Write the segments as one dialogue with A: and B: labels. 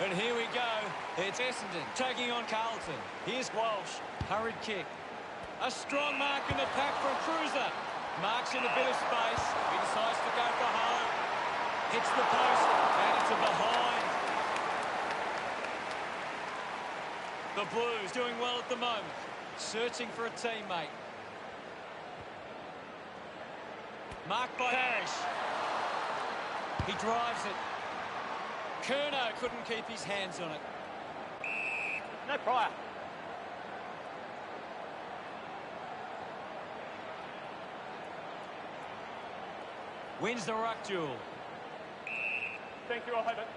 A: But here we go. It's Essendon taking on Carlton. Here's Walsh. Hurried kick. A strong mark in the pack from Cruiser. Marks in a bit of space. He decides to go for home. Hits the post. And it's a behind. The Blues doing well at the moment. Searching for a teammate. Marked by Parrish. He drives it. Curnow couldn't keep his hands on it.
B: No prior.
A: Wins the ruck duel.
B: Thank you, I'll have it.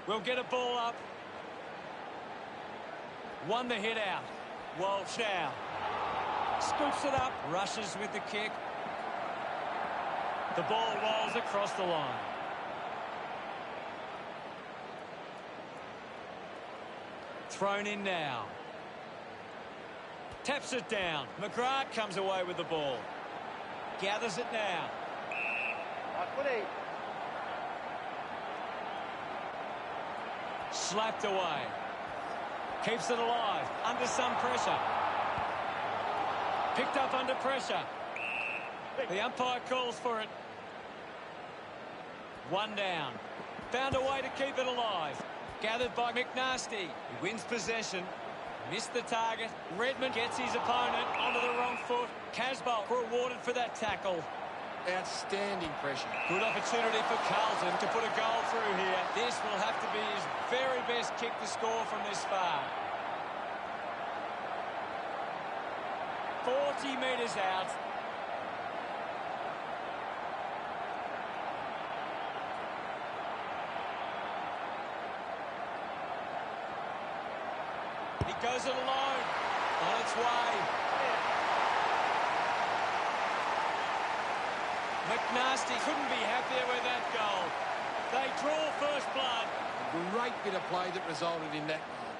A: We'll get a ball up. Won the hit out. Walsh now. Scoops it up. Rushes with the kick. The ball rolls across the line. Thrown in now. Taps it down. McGrath comes away with the ball. Gathers it now. Slapped away. Keeps it alive. Under some pressure. Picked up under pressure. The umpire calls for it. One down. Found a way to keep it alive. Gathered by McNasty. He wins possession. Missed the target. Redmond gets his opponent onto the wrong foot. Casbolt rewarded for that tackle.
C: Outstanding pressure.
A: Good opportunity for Carlton to put a goal through here. This will have to be his very best kick to score from this far. 40 metres out. He goes it alone. On its way. McNasty couldn't be happier with that goal. They draw first blood.
C: Great bit of play that resulted in that goal.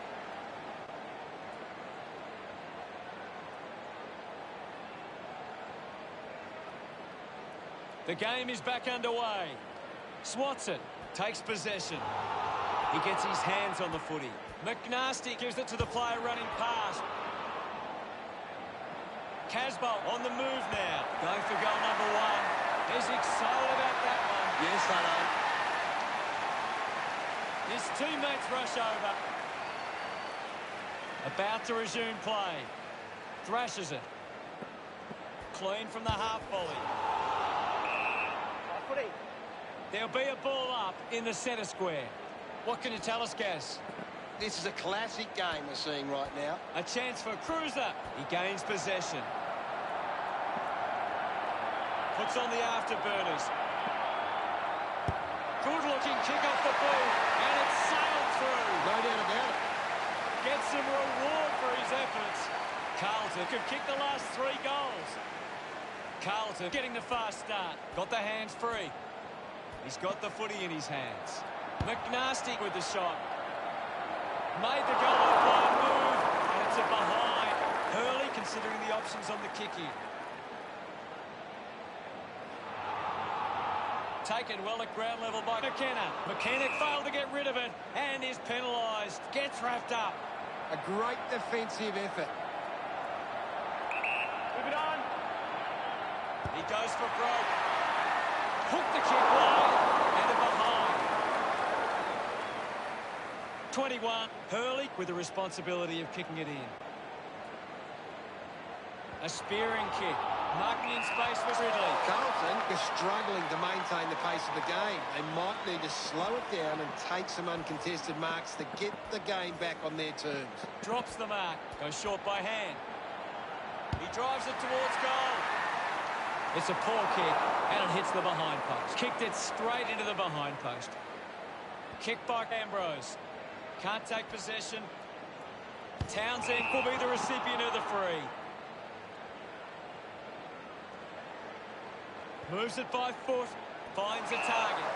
A: The game is back underway. Swatson takes possession. He gets his hands on the footy. McNasty gives it to the player running past. Casbolt on the move now. Going for goal number one. He's excited about that one.
C: Yes, I know.
A: His teammates rush over. About to resume play. Thrashes it. Clean from the half volley. There'll be a ball up in the centre square. What can you tell us, Gaz?
C: This is a classic game we're seeing right now.
A: A chance for Cruiser. He gains possession. Puts on the afterburners. Good-looking kick off the boot. And it's sailed through.
C: No doubt about it.
A: Gets some reward for his efforts. Carlton could kick the last 3 goals. Carlton getting the fast start. Got the hands free. He's got the footy in his hands. McNasty with the shot. Made the goal on a blind move. And it's a behind. Hurley considering the options on the kick in. Taken well at ground level by McKenna. McKenna failed to get rid of it and is penalised. Gets wrapped up.
C: A great defensive effort.
B: Move it on.
A: He goes for broke. Hooked the kick wide and a behind. 21. Hurley with the responsibility of kicking it in. A spearing kick. Marking in space for Ridley.
C: Carlton is struggling to maintain the pace of the game. They might need to slow it down and take some uncontested marks to get the game back on their terms.
A: Drops the mark. Goes short by hand. He drives it towards goal. It's a poor kick, and it hits the behind post. Kicked it straight into the behind post. Kick by Ambrose. Can't take possession. Townsend will be the recipient of the free. Moves it by foot. Finds a target.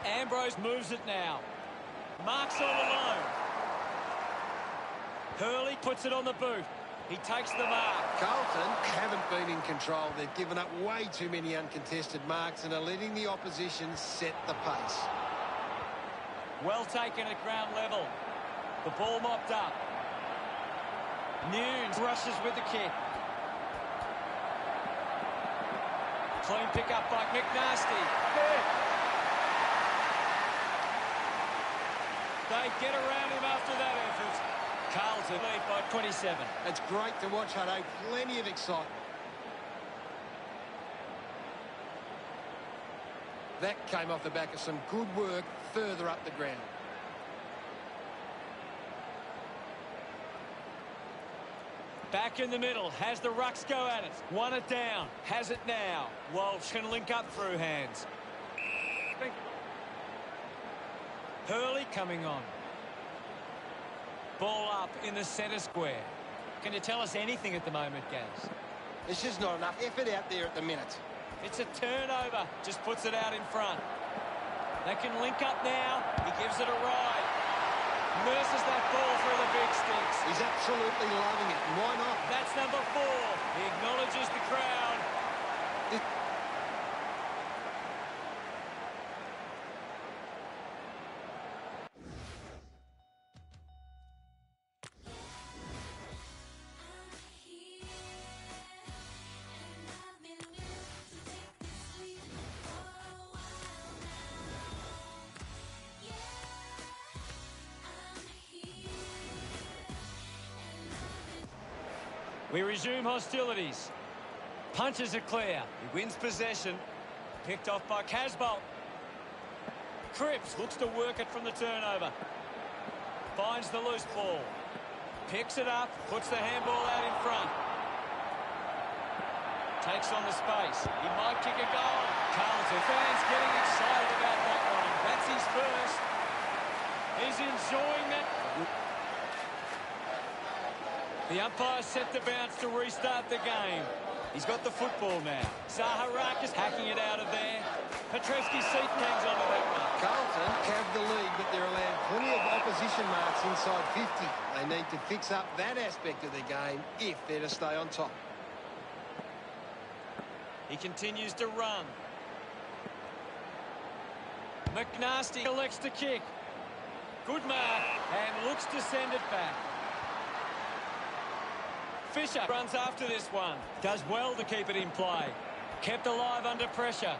A: Ambrose moves it now. Marks all alone. Hurley puts it on the boot. He takes the mark.
C: Carlton haven't been in control. They've given up way too many uncontested marks and are letting the opposition set the pace.
A: Well taken at ground level. The ball mopped up. Nunes rushes with the kick. Clean pick up by McNasty. They get around him after that effort. Carlton lead by 27.
C: It's great to watch, Hutto. Plenty of excitement. That came off the back of some good work further up the ground.
A: Back in the middle, has the rucks go at it. Won it down, has it now. Walsh can link up through hands.
B: Thank you.
A: Hurley coming on. Ball up in the centre square. Can you tell us anything at the moment, Gaz?
C: There's just not enough effort out there at the minute.
A: It's a turnover, just puts it out in front. They can link up now, he gives it a ride. Nurses that ball through the big sticks.
C: He's absolutely loving it. Why not?
A: That's number 4. He acknowledges the crowd. We resume hostilities. Punches it clear. He wins possession. Picked off by Casbolt. Cripps looks to work it from the turnover. Finds the loose ball. Picks it up. Puts the handball out in front. Takes on the space. He might kick a goal. Carlton fans getting excited about that one. That's his first. He's enjoying that. The umpire set the bounce to restart the game. He's got the football now. Zaharakis hacking it out of there. Petrevski's seat hangs onto that one.
C: Carlton have the lead, but they're allowed plenty of opposition marks inside 50. They need to fix up that aspect of their game if they're to stay on top.
A: He continues to run. McNasty elects to kick. Good mark and looks to send it back. Fisher runs after this one. Does well to keep it in play. Kept alive under pressure.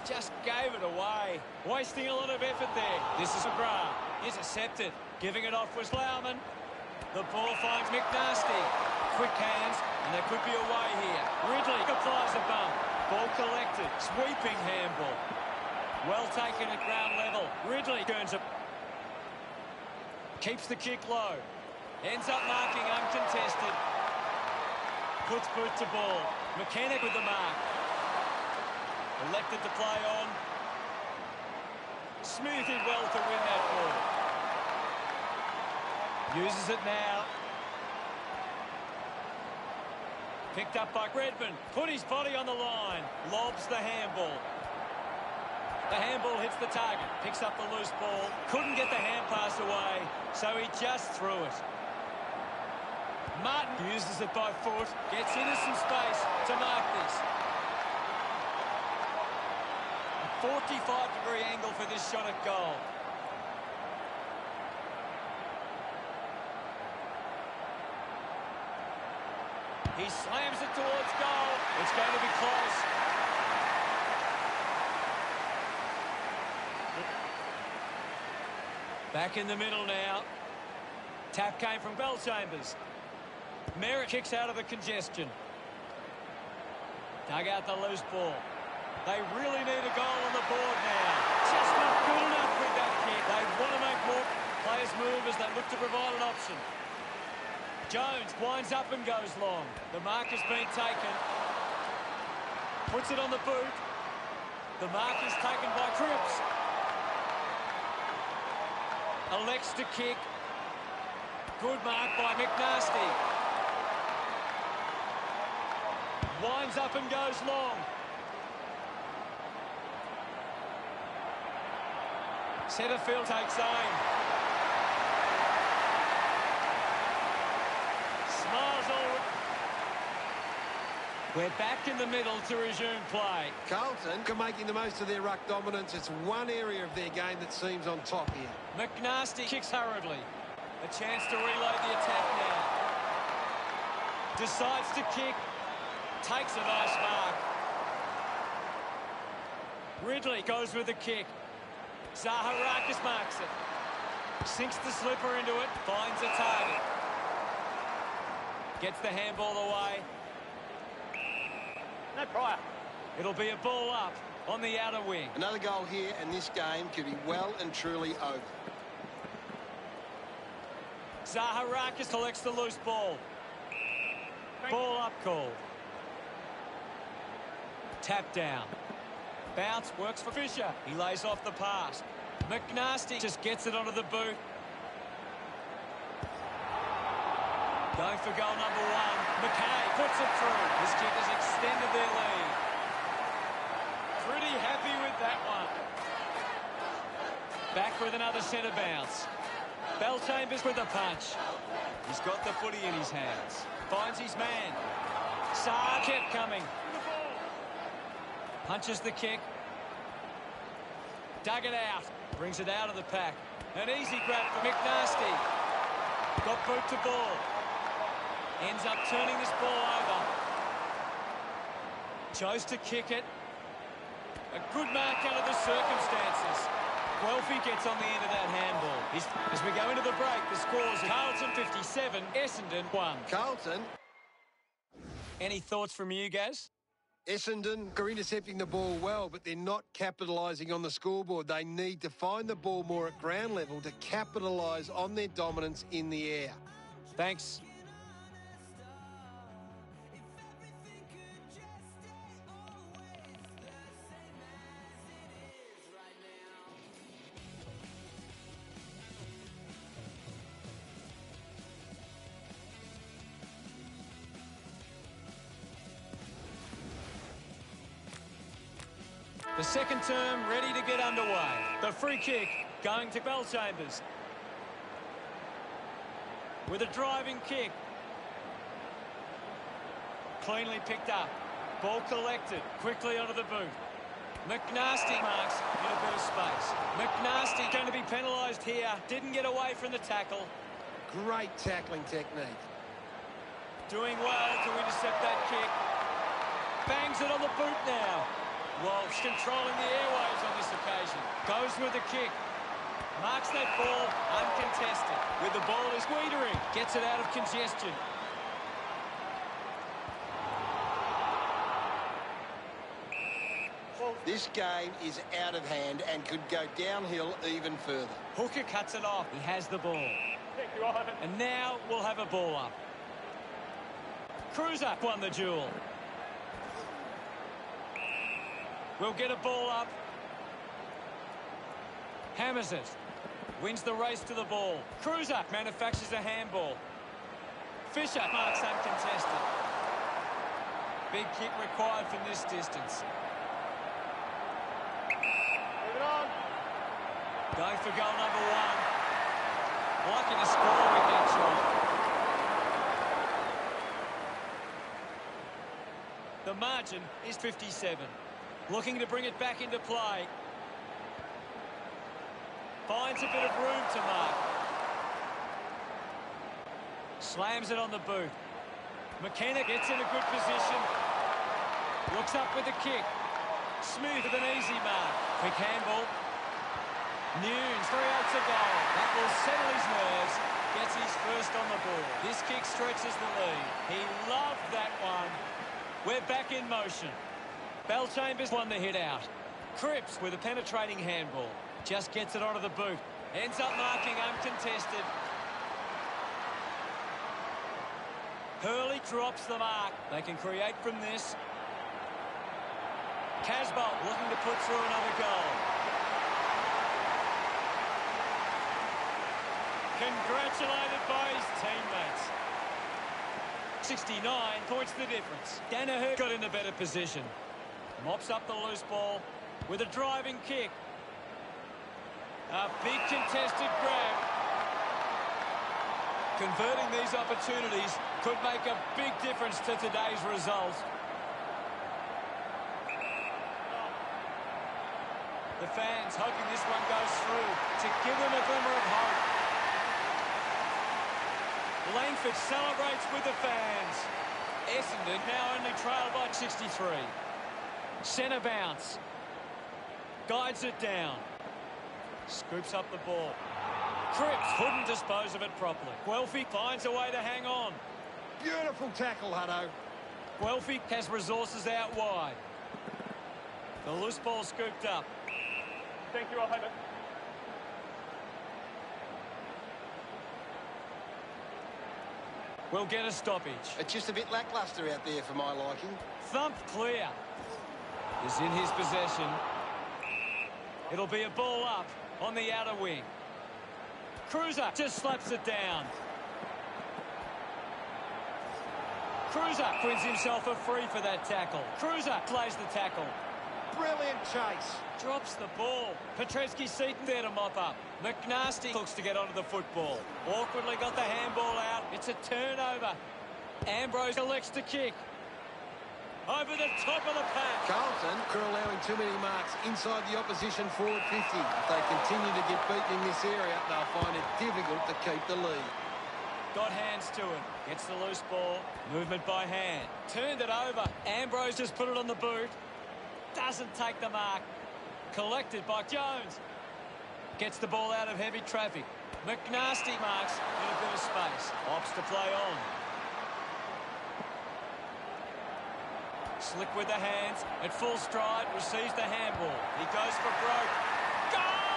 A: Just gave it away. Wasting a lot of effort there. This is McGrath. Intercepted. Giving it off was Laumann. The ball finds McNasty. Quick hands, and there could be a way here. Ridley applies a bump. Ball collected. Sweeping handball. Well taken at ground level. Ridley turns it. Keeps the kick low. Ends up marking uncontested. Puts boot to ball. Mechanic with the mark. Elected to play on. Smoothed well to win that ball. Uses it now. Picked up by Redmond. Put his body on the line. Lobs the handball. The handball hits the target. Picks up the loose ball. Couldn't get the hand pass away, so he just threw it. Martin uses it by foot. Gets into some space to mark this. A 45-degree angle for this shot at goal. He slams it towards goal. It's going to be close. Back in the middle now. Tap came from Bellchambers. Merritt kicks out of the congestion. Dug out the loose ball. They really need a goal on the board now. Just not good enough with that kick. They want to make more players move as they look to provide an option. Jones winds up and goes long. The mark has been taken. Puts it on the boot. The mark is taken by Cripps. Elects to kick. Good mark by McNasty. Winds up and goes long. Setterfield takes aim. Smiles all. We're back in the middle to resume play.
C: Carlton are making the most of their ruck dominance. It's one area of their game that seems on top here.
A: McNasty kicks hurriedly. A chance to reload the attack now. Decides to kick. Takes a nice mark. Ridley goes with the kick. Zaharakis marks it. Sinks the slipper into it. Finds a target. Gets the handball away.
B: No prior.
A: It'll be a ball up on the outer wing.
C: Another goal here, and this game could be well and truly over.
A: Zaharakis collects the loose ball. Ball up call. Tap down. Bounce works for Fisher. He lays off the pass. McNasty just gets it onto the boot. Going for goal number one. McKay puts it through. His kick has extended their lead. Pretty happy with that one. Back with another centre bounce. Bellchambers with a punch. He's got the footy in his hands. Finds his man. Saar kept coming. Punches the kick. Dug it out. Brings it out of the pack. An easy grab for McNasty. Got boot to ball. Ends up turning this ball over. Chose to kick it. A good mark under the circumstances. Guelphy gets on the end of that handball. As we go into the break, the score's Carlton 57, Essendon 1.
C: Carlton.
A: Any thoughts from you, Gaz?
C: Essendon are intercepting the ball well, but they're not capitalising on the scoreboard. They need to find the ball more at ground level to capitalise on their dominance in the air.
A: Thanks. The second term ready to get underway. The free kick going to Bellchambers. With a driving kick. Cleanly picked up. Ball collected. Quickly onto the boot. McNasty marks in a bit of space. McNasty going to be penalised here. Didn't get away from the tackle.
C: Great tackling technique.
A: Doing well to intercept that kick. Bangs it on the boot now. Walsh controlling the airwaves on this occasion. Goes with the kick. Marks that ball uncontested. With the ball is Wiedering. Gets it out of congestion.
C: This game is out of hand and could go downhill even further.
A: Hooker cuts it off. He has the ball.
B: Thank you, Ivan.
A: And now we'll have a ball up. Cruiser won the duel. We'll get a ball up. Hammers it. Wins the race to the ball. Cruiser manufactures a handball. Fisher marks uncontested. Big kick required from this distance.
B: Move it on.
A: Going for goal number one. Liking to score with that shot. The margin is 57. Looking to bring it back into play. Finds a bit of room to mark. Slams it on the boot. McKenna gets in a good position. Looks up with a kick. Smooth with an easy mark. Quick handball. Nunes, 3 outs a goal. That will settle his nerves. Gets his first on the ball. This kick stretches the lead. He loved that one. We're back in motion. Bellchambers won the hit out. Cripps with a penetrating handball. Just gets it onto the boot. Ends up marking uncontested. Hurley drops the mark. They can create from this. Casbolt looking to put through another goal. Congratulated by his teammates. 69 points the difference. Danaher got in a better position. Mops up the loose ball with a driving kick. A big contested grab. Converting these opportunities could make a big difference to today's result. The fans hoping this one goes through to give them a glimmer of hope. Langford celebrates with the fans. Essendon now only trail by 63. Centre bounce. Guides it down. Scoops up the ball. Cripps couldn't dispose of it properly. Guelphy finds a way to hang on.
C: Beautiful tackle, Hutto.
A: Guelphy has resources out wide. The loose ball scooped up.
B: Thank you, I'll have it.
A: We'll get a stoppage.
C: It's just a bit lacklustre out there for my liking.
A: Thumped clear. Is in his possession. It'll be a ball up on the outer wing. Cruiser just slaps it down. Cruiser wins himself a free for that tackle. Cruiser plays the tackle.
C: Brilliant chase.
A: Drops the ball. Petreski-Seaton there to mop up. McNasty looks to get onto the football. Awkwardly got the handball out. It's a turnover. Ambrose elects to kick. Over the top of the pack.
C: Carlton are allowing too many marks inside the opposition forward 50. If they continue to get beaten in this area, they'll find it difficult to keep the lead.
A: Got hands to it. Gets the loose ball. Movement by hand. Turned it over. Ambrose just put it on the boot. Doesn't take the mark. Collected by Jones. Gets the ball out of heavy traffic. McNasty marks in a bit of space. Opts to play on. Slick with the hands. At full stride. Receives the handball. He goes for broke. Goal!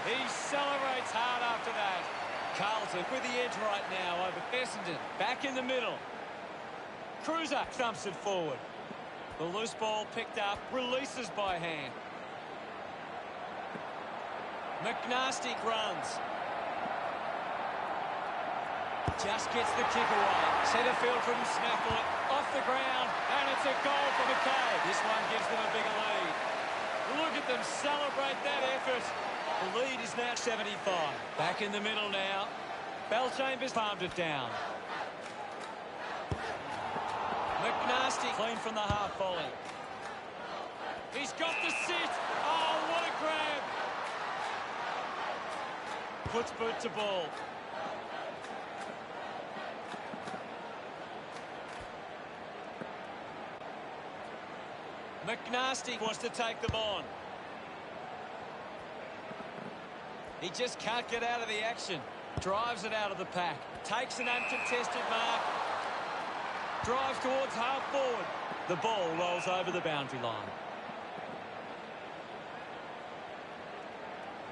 A: He celebrates hard after that. Carlton with the edge right now over Essendon. Back in the middle. Cruiser thumps it forward. The loose ball picked up. Releases by hand. McNasty runs. Just gets the kick away. Centrefield couldn't snaffle it. Off the ground. And it's a goal for McKay. This one gives them a bigger lead. Look at them celebrate that effort. The lead is now 75. Back in the middle now. Bellchambers palmed it down. McNasty clean from the half volley. He's got the sit. Oh, what a grab. Puts boot to ball. McNasty wants to take them on. He just can't get out of the action. Drives it out of the pack. Takes an uncontested mark. Drives towards half forward. The ball rolls over the boundary line.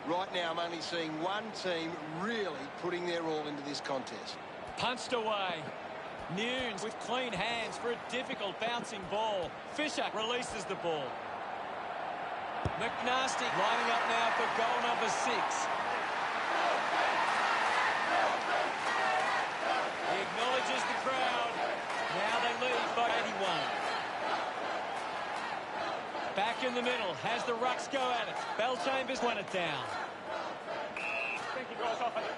C: Right now, I'm only seeing one team really putting their all into this contest.
A: Punched away. Nunes with clean hands for a difficult bouncing ball. Fisher releases the ball. McNasty lining up now for goal number 6. He acknowledges the crowd. Now they lead by 81. Back in the middle. Has the Rucks go at it. Bellchambers won it down.
B: Thank you, guys. I'll have it.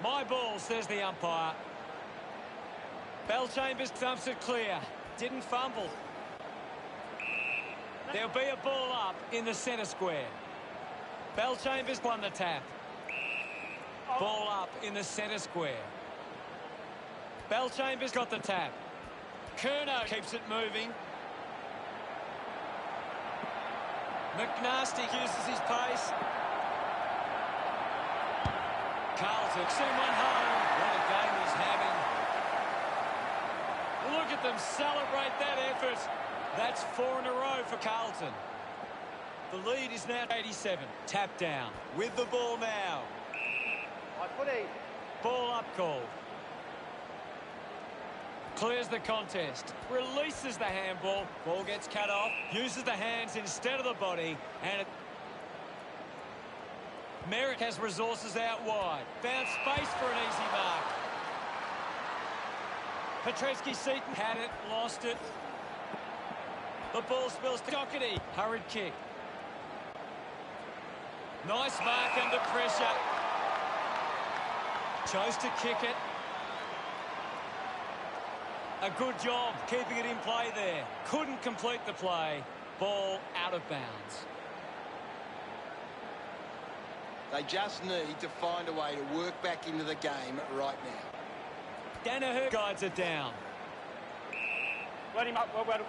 A: My ball, says the umpire. Bellchambers thumps it clear. Didn't fumble. There'll be a ball up in the centre square. Bellchambers won the tap. Ball up in the centre square. Bellchambers got the tap. Curnow keeps it moving. McNasty uses his pace. Carlton send one home. What a game he's having. Look at them celebrate that effort. That's 4 in a row for Carlton. The lead is now 87. Tap down. With the ball now. Ball up called. Clears the contest. Releases the handball. Ball gets cut off. Uses the hands instead of the body. And Merrick has resources out wide. Found space for an easy mark. Petreski-Seaton had it. Lost it. The ball spills to Doherty. Hurried kick. Nice mark under pressure. Chose to kick it. A good job keeping it in play there. Couldn't complete the play. Ball out of bounds.
C: They just need to find a way to work back into the game right now.
A: Danaher guides it down.
B: Let him up. Well.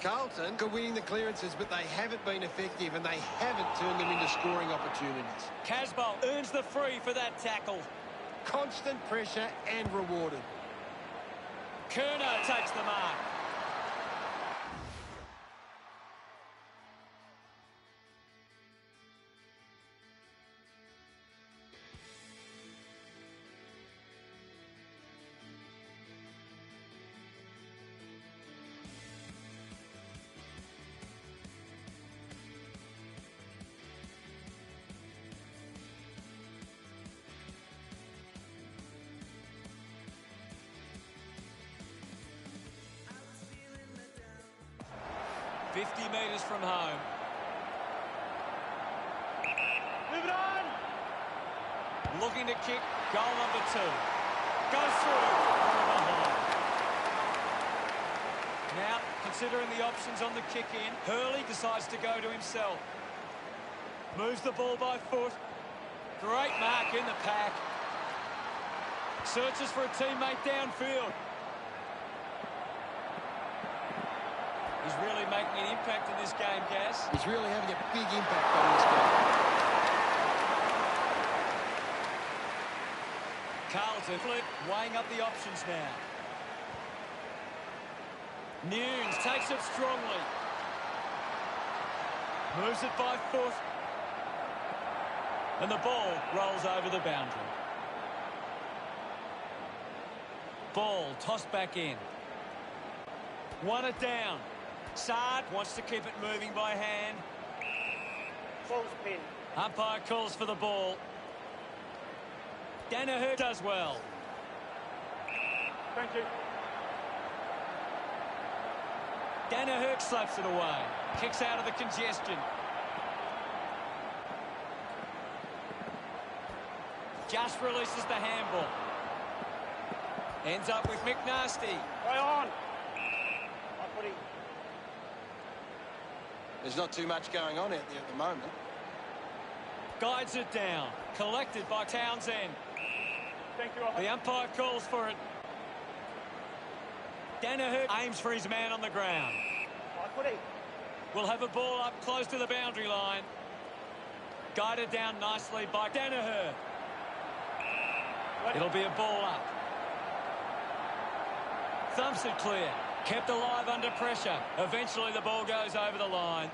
C: Carlton are winning the clearances, but they haven't been effective and they haven't turned them into scoring opportunities.
A: Casbolt earns the free for that tackle.
C: Constant pressure and rewarded.
A: Kerner takes the mark. .50 metres from home.
B: Move it on!
A: Looking to kick. Goal number 2. Goes through. Now, considering the options on the kick in, Hurley decides to go to himself. Moves the ball by foot. Great mark in the pack. Searches for a teammate downfield. He's really making an impact in this game, Gaz.
C: He's really having a big impact on this game.
A: Carlton flip, weighing up the options now. Nunes takes it strongly. Moves it by foot. And the ball rolls over the boundary. Ball tossed back in. Won it down. Saad wants to keep it moving by hand.
B: False pin.
A: Umpire calls for the ball. Danaher does well.
B: Thank you.
A: Danaher slaps it away. Kicks out of the congestion. Just releases the handball. Ends up with McNasty.
B: Right on.
C: There's not too much going on out there at the moment.
A: Guides it down. Collected by Townsend.
B: Thank you.
A: The umpire calls for it. Danaher aims for his man on the ground. We'll have a ball up close to the boundary line. Guided down nicely by Danaher. It'll be a ball up. Thumps it clear. Kept alive under pressure. Eventually the ball goes over the line.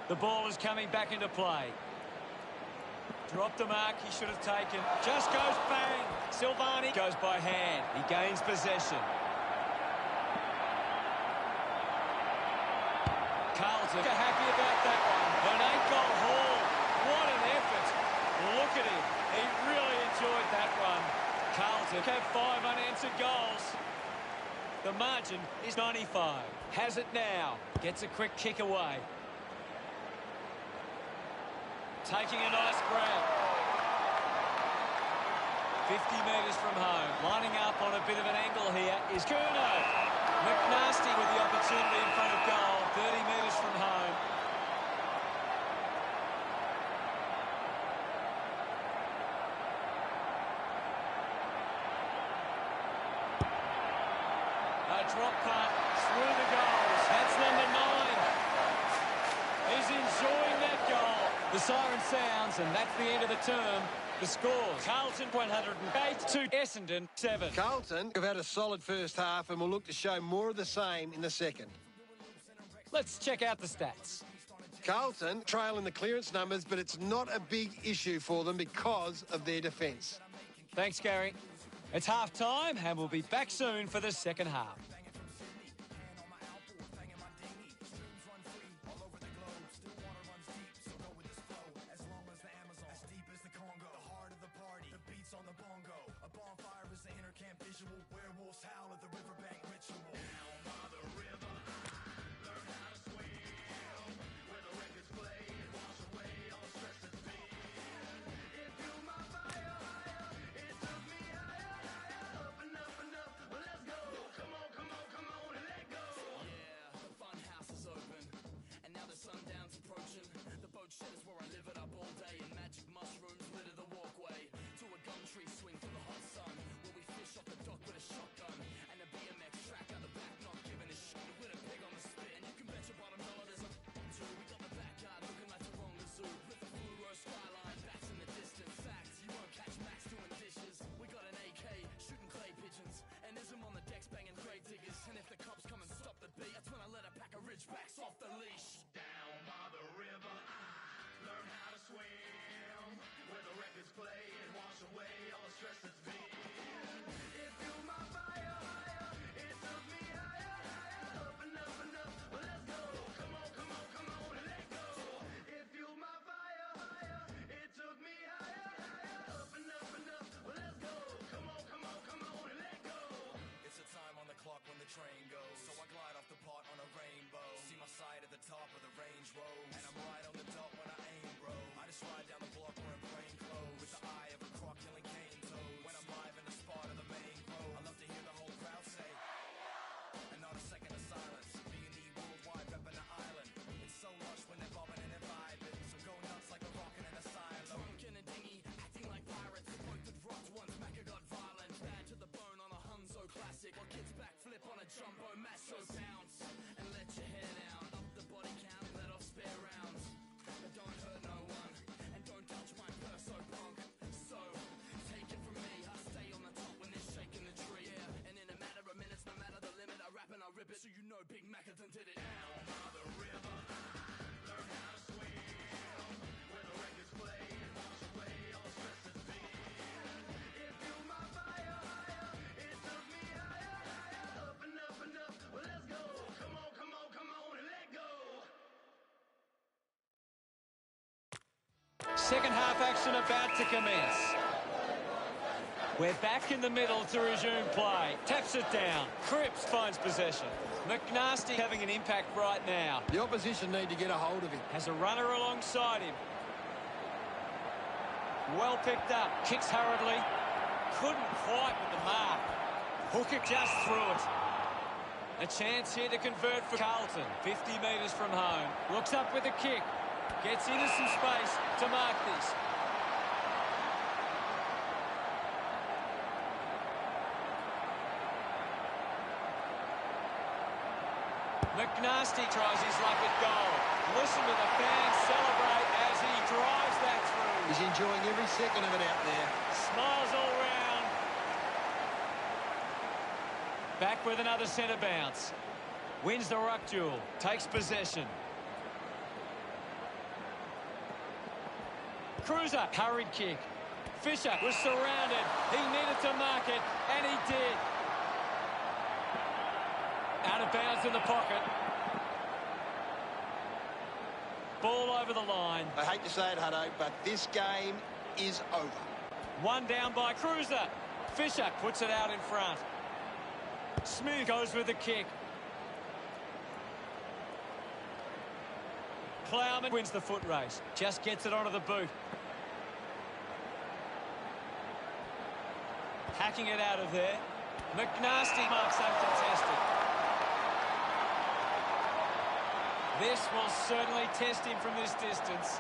A: The ball is coming back into play. Dropped the mark he should have taken. Just goes bang. Silvani goes by hand. He gains possession. Carlton are happy about that one. An 8-goal haul. What an effort. Look at him. He really enjoyed that one. Carlton have 5 unanswered goals. The margin is 95. Has it now. Gets a quick kick away. Taking a nice grab. 50 metres from home. Lining up on a bit of an angle here is Curnow. McNasty with the opportunity in front of goal. 30 metres from home. A drop punt through the goals. That's number 9. He's enjoying that goal. The siren sounds, and that's the end of the term. The scores: Carlton 108 to Essendon 7.
C: Carlton have had a solid first half and will look to show more of the same in the second.
A: Let's check out the stats.
C: Carlton trail in the clearance numbers, but it's not a big issue for them because of their defence.
A: Thanks, Gary. It's half-time, and we'll be back soon for the second half.
D: Big Mackinson did it down by the river. Learn how to swim when the records play and wash away all the stress that's been. It fueled my fire, it took me higher, up and up and up. Well, let's go. Come on, come on, come on and let go.
A: Second half action about to commence. We're back in the middle to resume play. Taps it down. Cripps finds possession. McNasty having an impact right now.
C: The opposition need to get a hold of him.
A: Has a runner alongside him. Well picked up. Kicks hurriedly. Couldn't quite with the mark. Hook it just through it. A chance here to convert for Carlton. 50 metres from home. Looks up with a kick. Gets into some space to mark this. McNasty tries his luck at goal. Listen to the fans celebrate as he drives that through.
C: He's enjoying every second of it out there.
A: Smiles all round. Back with another centre bounce. Wins the ruck duel. Takes possession. Cruiser, hurried kick. Fisher was surrounded. He needed to mark it, and he did. Out of bounds in the pocket. Ball over the line.
C: I hate to say it, Hutto, but this game is over.
A: One down by Cruiser. Fisher puts it out in front. Smith goes with the kick. Plowman wins the foot race. Just gets it onto the boot. Hacking it out of there. McNasty marks uncontested. This will certainly test him from this distance.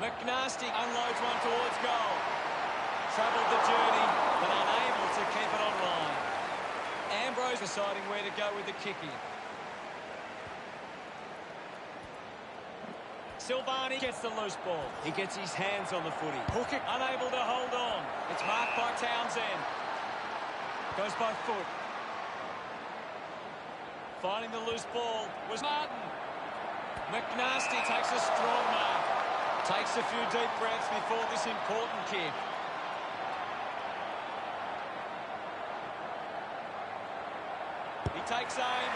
A: McNasty unloads one towards goal. Travelled the journey, but unable to keep it online. Ambrose deciding where to go with the kicking. Silvani gets the loose ball. He gets his hands on the footy. Hook it, unable to hold on. It's marked by Townsend. Goes by foot. Finding the loose ball was Martin. McNasty takes a strong mark. Takes a few deep breaths before this important kick. He takes aim.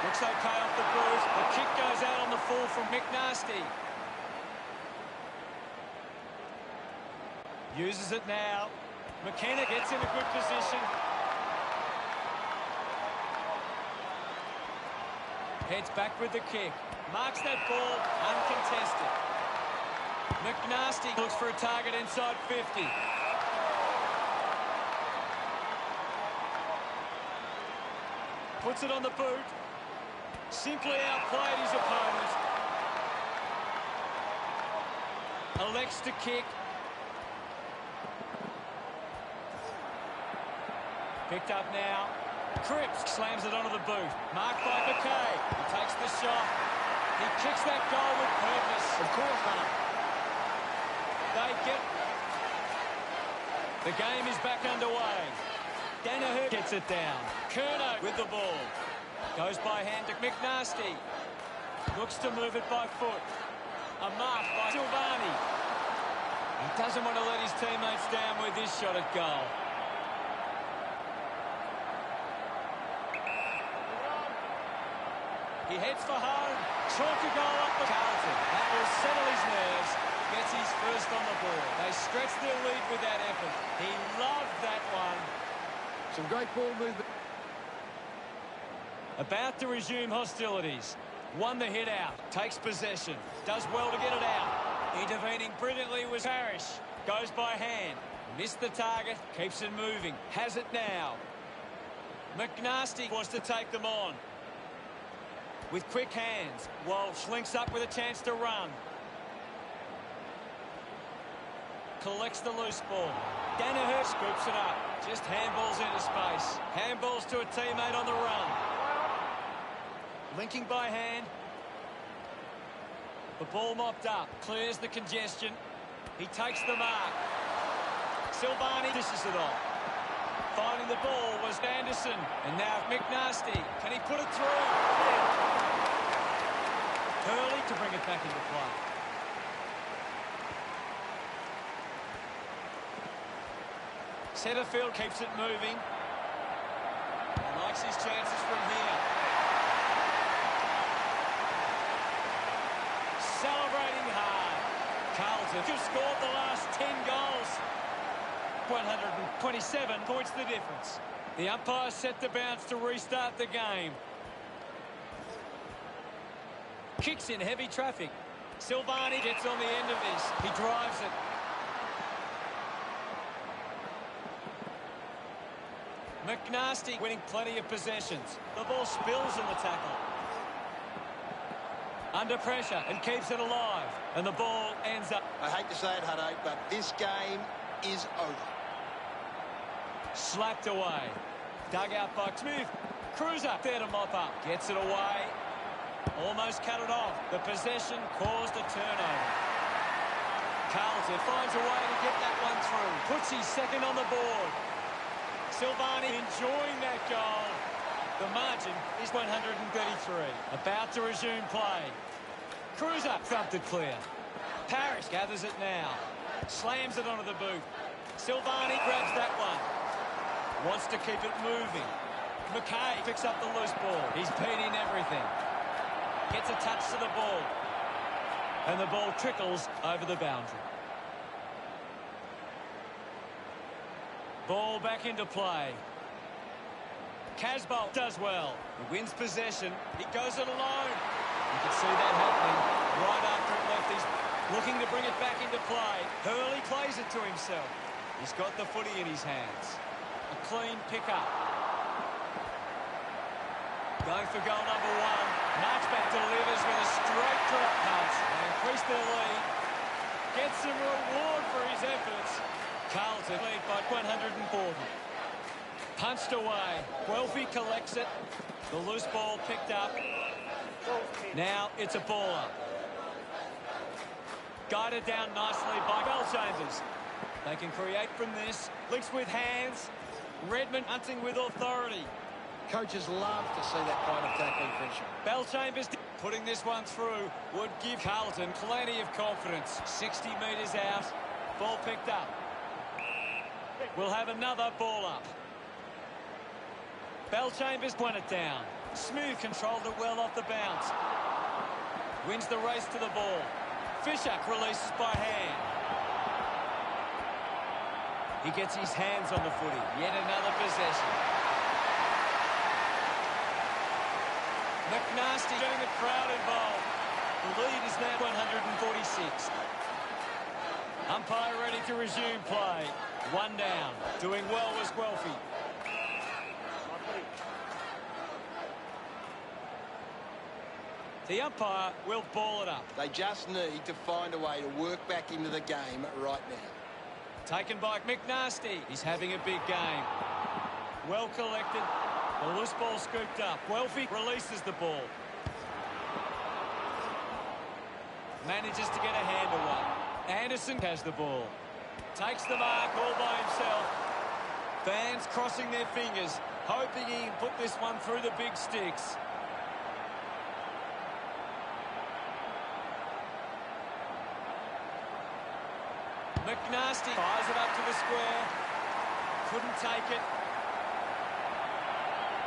A: Looks okay off the boot. The kick goes out on the full from McNasty. Uses it now. McKenna gets in a good position. Heads back with the kick. Marks that ball uncontested. McNasty looks for a target inside 50. Puts it on the boot. Simply outplayed his opponent. Elects to kick. Picked up now. Cripps slams it onto the boot. Marked by McKay. He takes the shot. He kicks that goal with purpose.
C: Of course, Hunter.
A: They get... The game is back underway. Danaher gets it down. Kerno with the ball. Goes by hand to McNasty. Looks to move it by foot. A mark by Silvani. He doesn't want to let his teammates down with this shot at goal. He heads for home. Chalk a goal up for Carlton. That will settle his nerves. Gets his first on the board. They stretch their lead with that effort. He loved that one.
C: Some great ball movement.
A: About to resume hostilities. Won the hit out. Takes possession. Does well to get it out. Intervening brilliantly was Parrish. Goes by hand. Missed the target. Keeps it moving. Has it now. McNasty wants to take them on. With quick hands. Walsh links up with a chance to run. Collects the loose ball. Danaher scoops it up. Just handballs into space. Handballs to a teammate on the run. Linking by hand. The ball mopped up, clears the congestion. He takes the mark. Silvani dishes it off. Finding the ball was Anderson. And now McNasty. Can he put it through? Hurley to bring it back into play. Setterfield keeps it moving. He likes his chances from here. Celebrating hard. Carlton have scored the last 10 goals. 127 points the difference. The umpire set the bounce to restart the game. Kicks in heavy traffic. Silvani gets on the end of this. He drives it. McNasty winning plenty of possessions. The ball spills in the tackle. Under pressure and keeps it alive. And the ball ends up.
C: I hate to say it, Hutto, but this game is over.
A: Slapped away. Dug out by Smith. Cruiser there to mop up. Gets it away. Almost cut it off. The possession caused a turnover. Carlton finds a way to get that one through. Puts his second on the board. Silvani enjoying that goal. The margin is 133. About to resume play. Cruiser thumped it clear. Parrish gathers it now. Slams it onto the boot. Silvani grabs that one. Wants to keep it moving. McKay picks up the loose ball. He's peed in everything. Gets a touch to the ball. And the ball trickles over the boundary. Ball back into play. Casbolt does well. He wins possession. He goes it alone. You can see that happening right after it left. He's looking to bring it back into play. Hurley plays it to himself. He's got the footy in his hands. A clean pick-up. Going for goal number one. Marchbank delivers with a straight drop pass. They increase their lead. Gets some reward for his efforts. Carlton lead by 140. Punched away. Guelphy collects it. The loose ball picked up. Now it's a ball up. Guided down nicely by Bellchambers. They can create from this. Links with hands. Redmond hunting with authority.
C: Coaches love to see that kind of tackling pressure.
A: Bellchambers putting this one through would give Carlton plenty of confidence. 60 metres out. Ball picked up. We'll have another ball up. Bellchambers won it down. Smooth controlled it well off the bounce. Wins the race to the ball. Fisher releases by hand. He gets his hands on the footy. Yet another possession. McNasty getting the crowd involved. The lead is now 146. Umpire ready to resume play. One down. Doing well was Guelphy. The umpire will ball it up.
C: They just need to find a way to work back into the game right now.
A: Taken by McNasty. He's having a big game. Well collected. The loose ball scooped up. Guelphy releases the ball. Manages to get a hand away. Anderson has the ball. Takes the mark all by himself. Fans crossing their fingers, hoping he can put this one through the big sticks. McNasty fires it up to the square. Couldn't take it.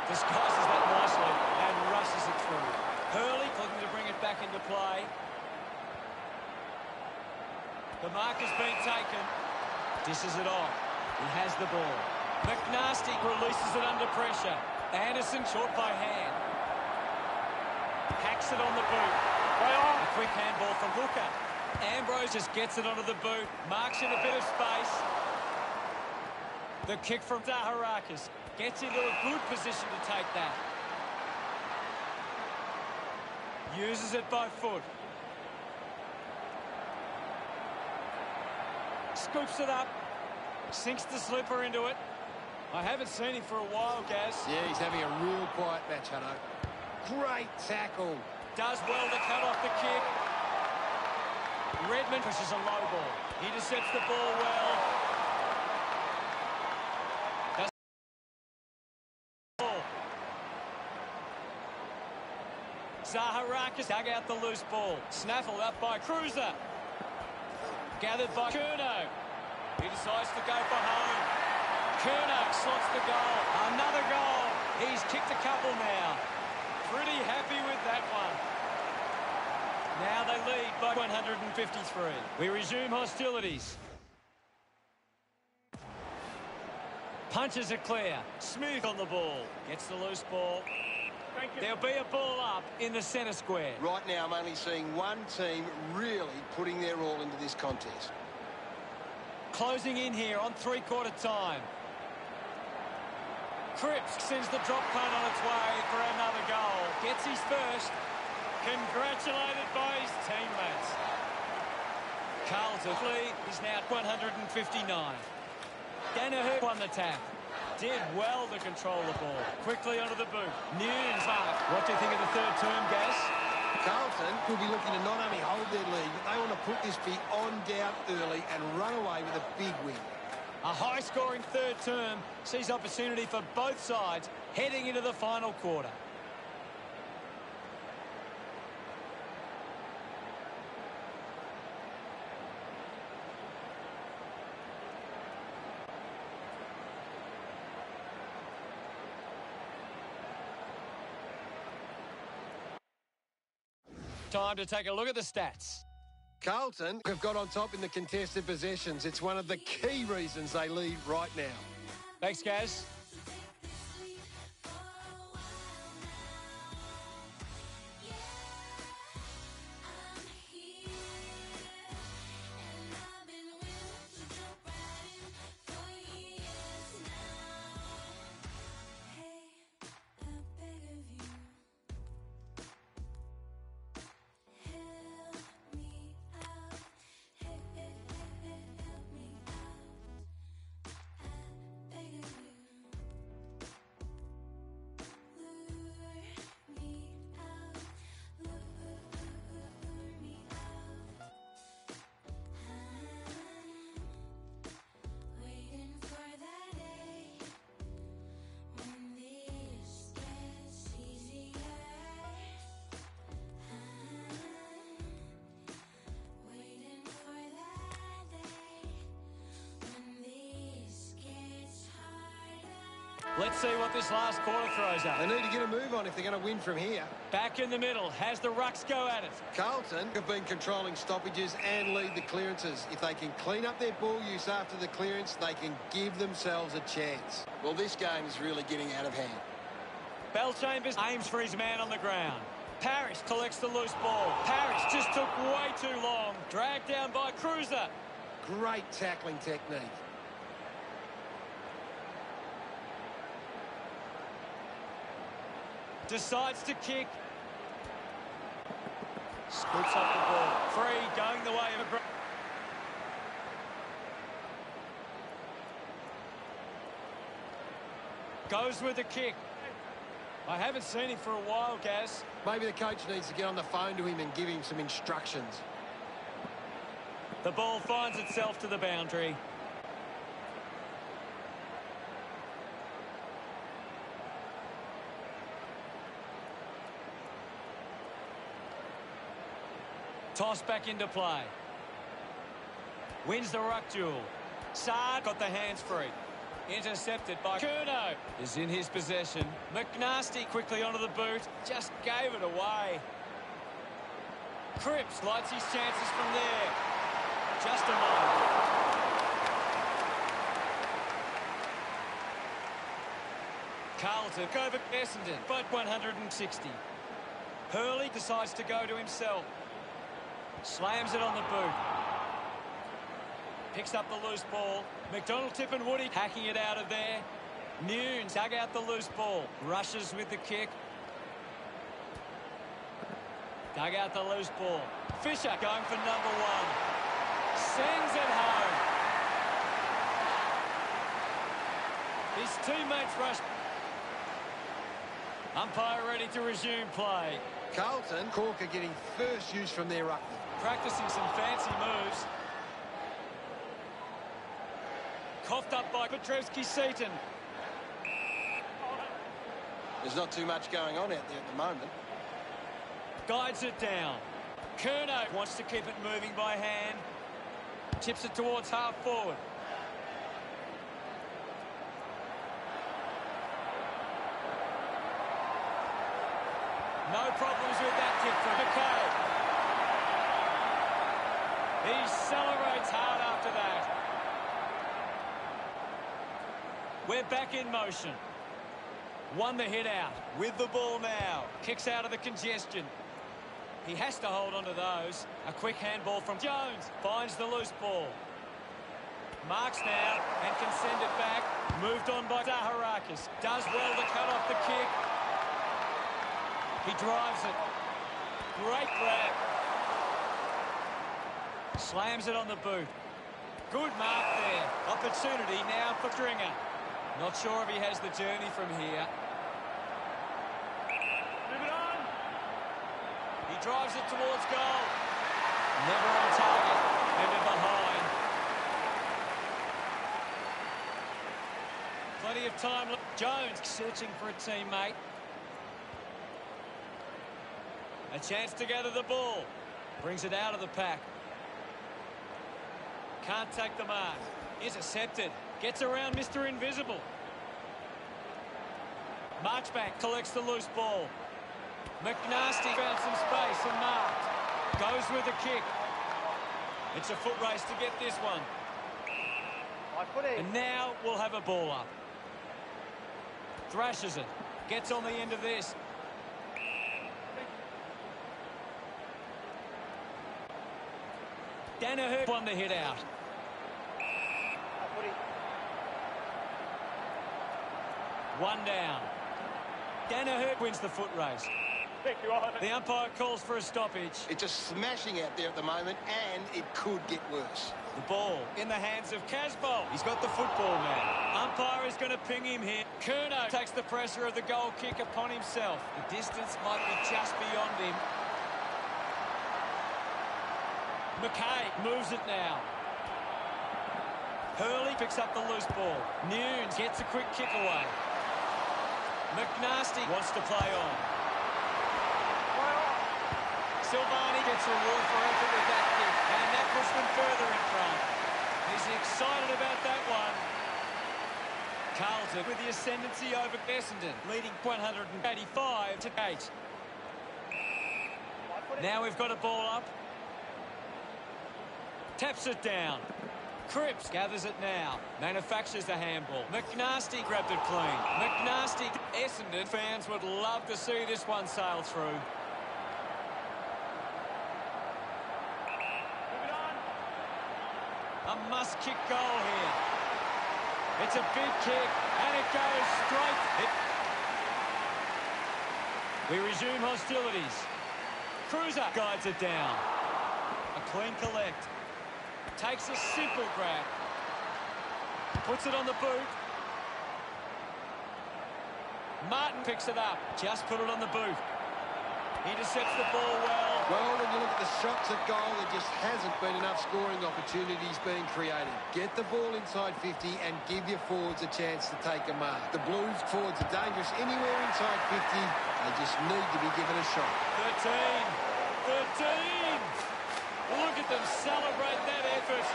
A: Disguises that nicely and rushes it through. Hurley looking to bring it back into play. The mark has been taken. Dishes it off. He has the ball. McNasty releases it under pressure. Anderson short by hand. Hacks it on the boot. A quick handball from Hooker. Ambrose just gets it onto the boot. Marks in a bit of space. The kick from Zaharakis. Gets into a good position to take that. Uses it by foot. Scoops it up. Sinks the slipper into it. I haven't seen him for a while, Gaz.
C: Yeah, he's having a real quiet match, Hutto. Great tackle.
A: Does well to cut off the kick. Redmond pushes a low ball. He intercepts the ball well. That's ball. Zaharakis dug out the loose ball. Snaffled up by Cruiser. Gathered by Curnow. He decides to go for home. Curnow slots the goal. Another goal. He's kicked a couple now. Pretty happy with that one. Now they lead by 153. We resume hostilities. Punches it clear. Smooth on the ball. Gets the loose ball.
B: Thank you.
A: There'll be a ball up in the centre square.
C: Right now, I'm only seeing one team really putting their all into this contest.
A: Closing in here on three-quarter time. Cripps sends the drop cone on its way for another goal. Gets his first. Congratulated by his teammates. Carlton lead is now at 159. Danaher won the tap. Did well to control the ball. Quickly onto the boot. Nunes mark. What do you think of the third term, Gas?
C: Carlton could be looking to not only hold their lead, but they want to put this beyond doubt early and run away with a big win.
A: A high-scoring third term sees opportunity for both sides heading into the final quarter. Time to take a look at the stats.
C: Carlton have got on top in the contested possessions. It's one of the key reasons they lead right now.
A: Thanks, Gaz. Let's see what this last quarter throws up.
C: They need to get a move on if they're going to win from here.
A: Back in the middle. Has the Rucks go at it.
C: Carlton have been controlling stoppages and lead the clearances. If they can clean up their ball use after the clearance, they can give themselves a chance. Well, this game is really getting out of hand.
A: Bellchambers aims for his man on the ground. Parrish collects the loose ball. Parrish just took way too long. Dragged down by Cruiser.
C: Great tackling technique.
A: Decides to kick. Scoops up the ball. Free, going the way of a... Goes with the kick. I haven't seen him for a while, Gaz.
C: Maybe the coach needs to get on the phone to him and give him some instructions.
A: The ball finds itself to the boundary. Toss back into play. Wins the ruck duel. Saad got the hands free. Intercepted by Curnow. Is in his possession. McNasty quickly onto the boot. Just gave it away. Cripps lights his chances from there. Just a moment. Carlton over Essendon, but 160. Hurley decides to go to himself. Slams it on the boot. Picks up the loose ball. McDonald, Tip and Woody hacking it out of there. Nunes dug out the loose ball. Rushes with the kick. Dug out the loose ball. Fisher going for number one. Sends it home. His teammates rush. Umpire ready to resume play.
C: Carlton, Corker getting first use from their ruckman.
A: Practicing some fancy moves. Coughed up by Petrevski-Seaton.
C: There's not too much going on out there at the moment.
A: Guides it down. Curnow wants to keep it moving by hand. Tips it towards half forward. No problems with that tip for McKay. He celebrates hard after that. We're back in motion. Won the hit out. With the ball now. Kicks out of the congestion. He has to hold on to those. A quick handball from Jones. Finds the loose ball. Marks now and can send it back. Moved on by Zaharakis. Does well to cut off the kick. He drives it. Great grab. Slams it on the boot. Good mark there. Opportunity now for Stringer. Not sure if he has the journey from here.
B: Move it on.
A: He drives it towards goal. Never on target. Never behind. Plenty of time. Jones searching for a teammate. A chance to gather the ball. Brings it out of the pack. Can't take the mark. Intercepted. Gets around Mr. Invisible. Marchbank collects the loose ball. McNasty found some space and marked. Goes with a kick. It's a foot race to get this one.
B: I put it.
A: And now we'll have a ball up. Thrashes it. Gets on the end of this. Danaher won the hit out.
B: I put it.
A: One down. Danaher wins the foot race.
B: Thank you, Arthur.
A: The umpire calls for a stoppage.
C: It's just smashing out there at the moment, and it could get worse.
A: The ball in the hands of Casbolt. He's got the football now. Umpire is going to ping him here. Curnow takes the pressure of the goal kick upon himself. The distance might be just beyond him. McKay moves it now. Hurley picks up the loose ball. Nunes gets a quick kick away. McNasty wants to play on. Silvani gets a reward for effort with that kick, and that puts them further in front. He's excited about that one. Carlton with the ascendancy over Essendon, leading 185 to 8. Now we've got a ball up. Taps it down. Cripps gathers it now. Manufactures the handball. McNasty grabbed it clean. McNasty. Essendon fans would love to see this one sail through.
B: Move it on.
A: A must-kick goal here. It's a big kick, and it goes straight. We resume hostilities. Cruiser guides it down. A clean collect. Takes a simple grab. Puts it on the boot. Martin picks it up. Just put it on the boot. Intercepts the ball well.
C: Well, when you look at the shots at goal, there just hasn't been enough scoring opportunities being created. Get the ball inside 50 and give your forwards a chance to take a mark. The Blues forwards are dangerous anywhere inside 50. They just need to be given a shot.
A: 13. Look at them celebrate that effort.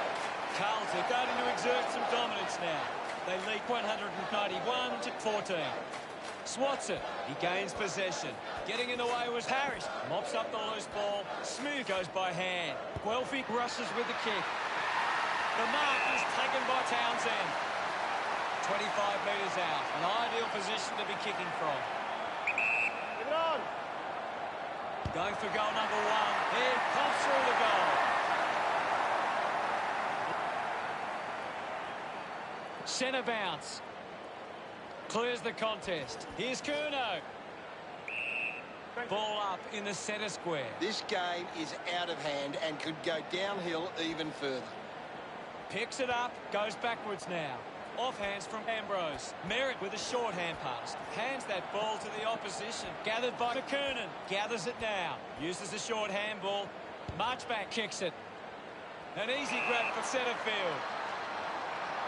A: Carlton starting to exert some dominance now. They lead 191 to 14. Swats it. He gains possession. Getting in the way was Harris. Mops up the loose ball. Smooth goes by hand. Guelphy rushes with the kick. The mark is taken by Townsend. 25 metres out. An ideal position to be kicking from.
B: Move it on.
A: Going for goal number one. He pops through the goal. Centre bounce. Clears the contest. Here's Curnow. Ball up in the centre square.
C: This game is out of hand and could go downhill even further.
A: Picks it up. Goes backwards now. Off hands from Ambrose. Merritt with a short hand pass. Hands that ball to the opposition. Gathered by McKernan. Gathers it now. Uses the short handball. Marchbank kicks it. An easy grab for centre field.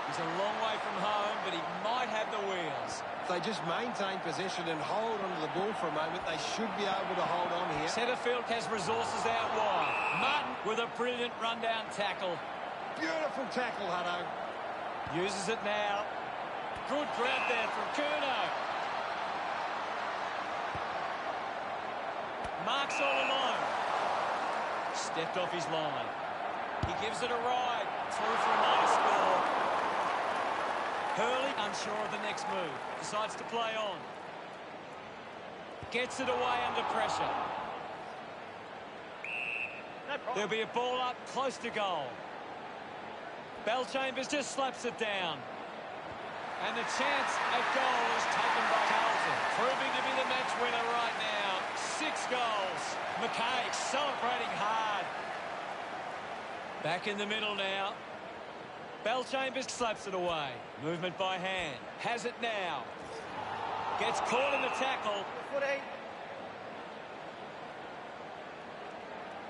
A: He's a long way from home, but he might have the wheels.
C: If they just maintain possession and hold onto the ball for a moment, they should be able to hold on here.
A: Centre field has resources out wide. Martin with a brilliant rundown tackle.
C: Beautiful tackle, Hutto.
A: Uses it now. Good grab there from Curnow. Marks all alone. Stepped off his line. He gives it a ride. Through for a minor score. Hurley, unsure of the next move. Decides to play on. Gets it away under pressure.
B: No problem.
A: There'll be a ball up close to goal. Bellchambers just slaps it down. And the chance at goal is taken by Carlton. Proving to be the match winner right now. 6 goals. McKay celebrating hard. Back in the middle now. Bellchambers slaps it away. Movement by hand. Has it now. Gets caught in the tackle.
B: Footy.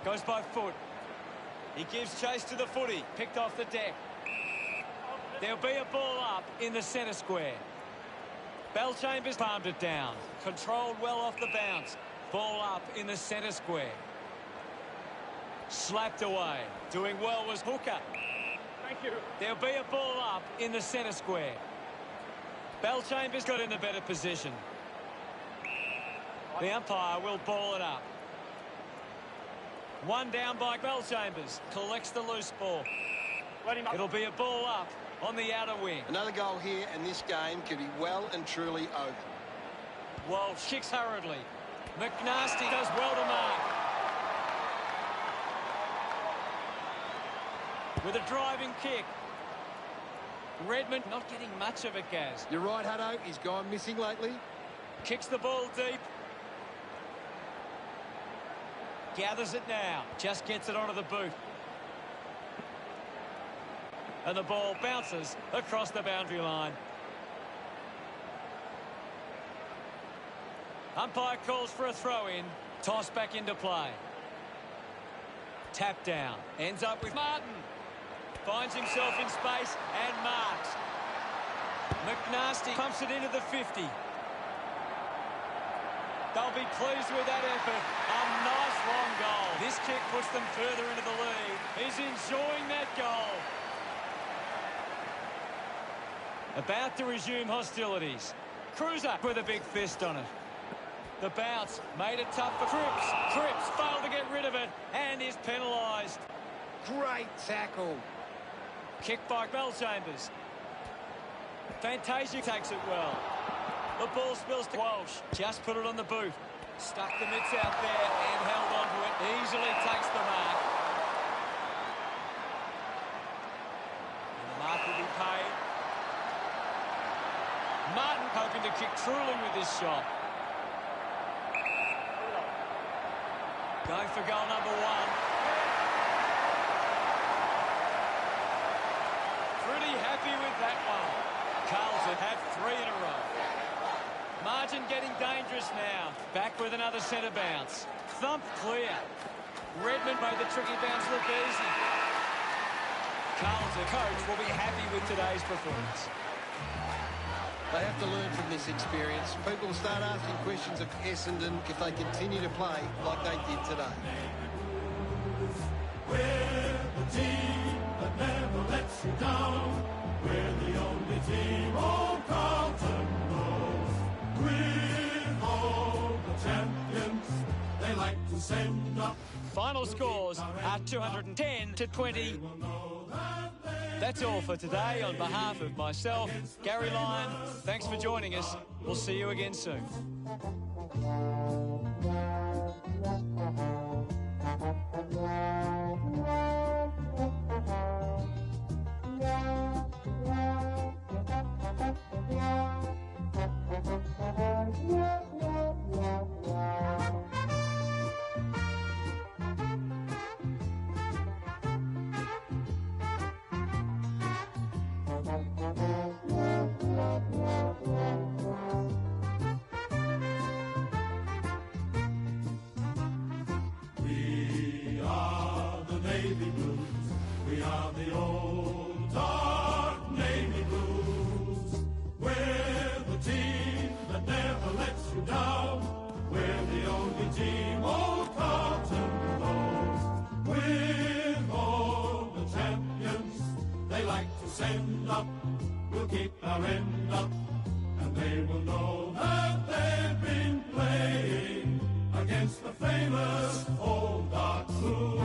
A: Goes by foot. He gives chase to the footy. Picked off the deck. There'll be a ball up in the centre square. Bellchambers palmed it down. Controlled well off the bounce. Ball up in the centre square. Slapped away. Doing well was Hooker.
B: Thank you.
A: There'll be a ball up in the centre square. Bellchambers got in a better position. The umpire will ball it up. One down by Bellchambers. Collects the loose ball.
B: Let him up.
A: It'll be a ball up on the outer wing.
C: Another goal here, and this game could be well and truly over.
A: Walsh kicks hurriedly. McNasty does well to mark. With a driving kick. Redmond not getting much of it, Gaz.
C: You're right, Hutto. He's gone missing lately.
A: Kicks the ball deep. Gathers it now. Just gets it onto the boot. And the ball bounces across the boundary line. Umpire calls for a throw-in. Toss back into play. Tap down. Ends up with Martin. Finds himself in space and marks. McNasty pumps it into the 50. They'll be pleased with that effort. A nice long goal. This kick puts them further into the lead. He's enjoying that goal. About to resume hostilities. Cruiser with a big fist on it. The bounce made it tough for Cripps. Cripps failed to get rid of it and is penalised.
C: Great tackle.
A: Kick by Bellchambers. Fantasia takes it well. The ball spills to Walsh. Just put it on the boot. Stuck the mitts out there and held on to it. Easily takes the mark. And the mark will be paid. Martin hoping to kick truly with this shot. Going for goal number 1. Pretty happy with that one. Carlton have 3 in a row. Margin getting dangerous now. Back with another centre bounce. Thump clear. Redmond made the tricky bounce look easy. Carlton coach will be happy with today's performance.
C: They have to learn from this experience. People will start asking questions of Essendon if they continue to play like they did today.
D: We're the team that never lets you down. We're the only team old Carlton knows. We're all the champions. They like to send up.
A: Final scores are 210 to 20. That's all for today. On behalf of myself, Gary Lyon, thanks for joining us. We'll see you again soon.
E: Yeah.
D: navy blues. We are the old dark navy blues. We're the team that never lets you down. We're the only team old Carlton knows. With all the champions they like to send up, we'll keep our end up, and they will know that they've been playing against the famous old dark blues.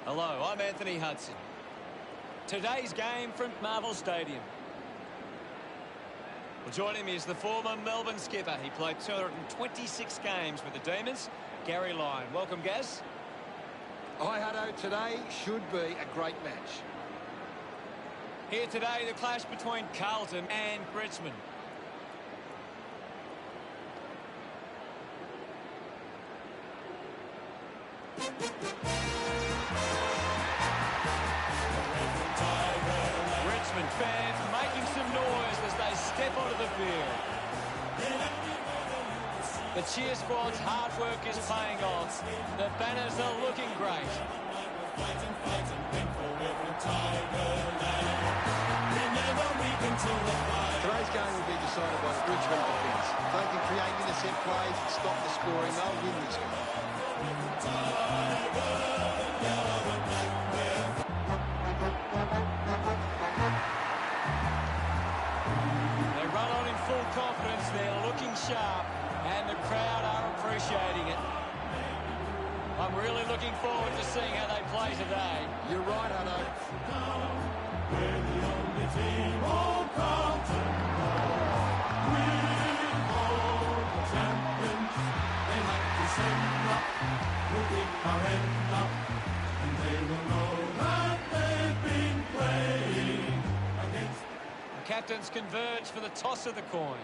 A: Hello, I'm Anthony Hudson. Today's game from Marvel Stadium. Well, joining me is the former Melbourne skipper. He played 226 games with the Demons, Gary Lyon. Welcome, Gaz.
C: Hi, Hutto. Today should be a great match.
A: Here today, the clash between Carlton and Richmond. Richmond fans making some noise as they step onto the field. The cheer squad's hard work is paying off. The banners are looking great.
C: Today's game will be decided by the Richmond defence. If they can create intercept plays and stop the scoring, they'll win this game.
A: They run on in full confidence. They're looking sharp, and the crowd are appreciating it. I'm really looking forward to seeing how they play today.
C: You're right, Hutto.
D: We're the only team all Carlton knows. With all the champions they like to send up, we'll keep our end up, and they will know that they've been playing against.
A: The captains converge for the toss of the coin.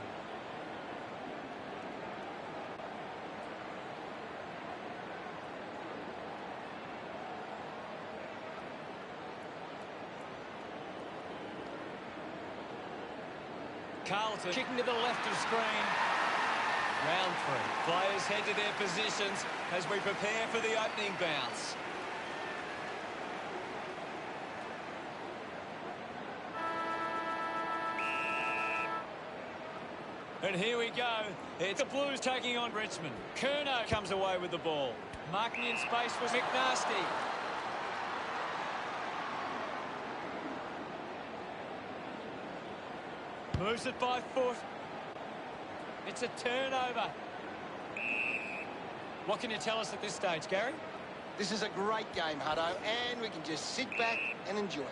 A: Carlton kicking to the left of screen. Round 3. Players head to their positions as we prepare for the opening bounce. And here we go. It's the Blues taking on Richmond. Curnow comes away with the ball. Marking in space was McNasty. Moves it by foot. It's a turnover. What can you tell us at this stage, Gary?
C: This is a great game, Hutto, and we can just sit back and enjoy it.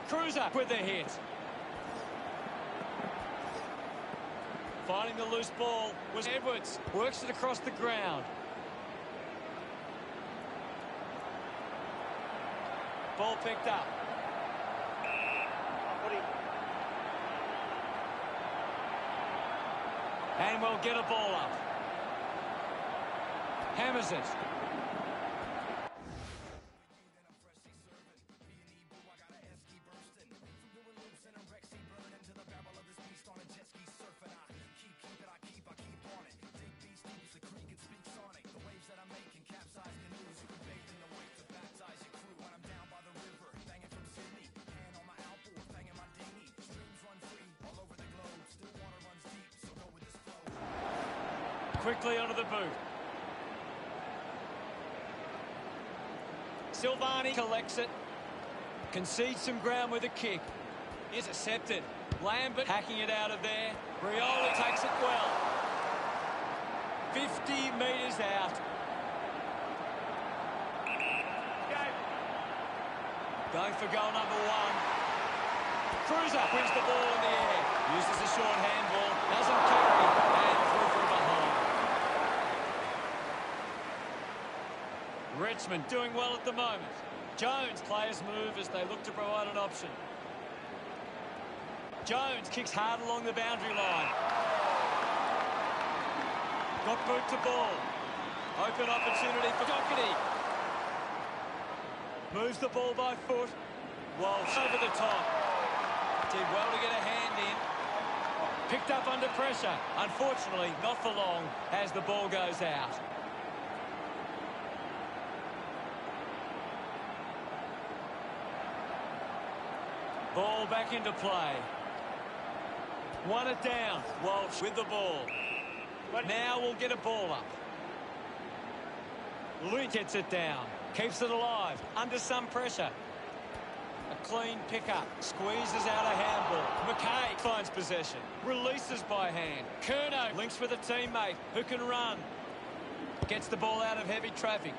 A: Cruiser with the hit. Finding the loose ball was Edwards. Works it across the ground. Ball picked up. And we'll get a ball up. Hammers it. Quickly onto the boot. Silvani collects it. Concedes some ground with a kick. Intercepted. Lambert hacking it out of there. Rioli takes it well. 50 metres out. Going for goal number 1. Cruiser wins the ball in the air. Uses a short handball. Doesn't carry. And through from behind. Richmond doing well at the moment. Jones players move as they look to provide an option. Jones kicks hard along the boundary line. Got boot to ball. Open opportunity for Doherty. Moves the ball by foot. Walsh over the top. Did well to get a hand in. Picked up under pressure. Unfortunately, not for long as the ball goes out. Ball back into play. Won it down. Walsh with the ball. Now we'll get a ball up. Luke gets it down. Keeps it alive. Under some pressure. A clean pickup. Squeezes out a handball. McKay finds possession. Releases by hand. Curnow links with a teammate who can run. Gets the ball out of heavy traffic.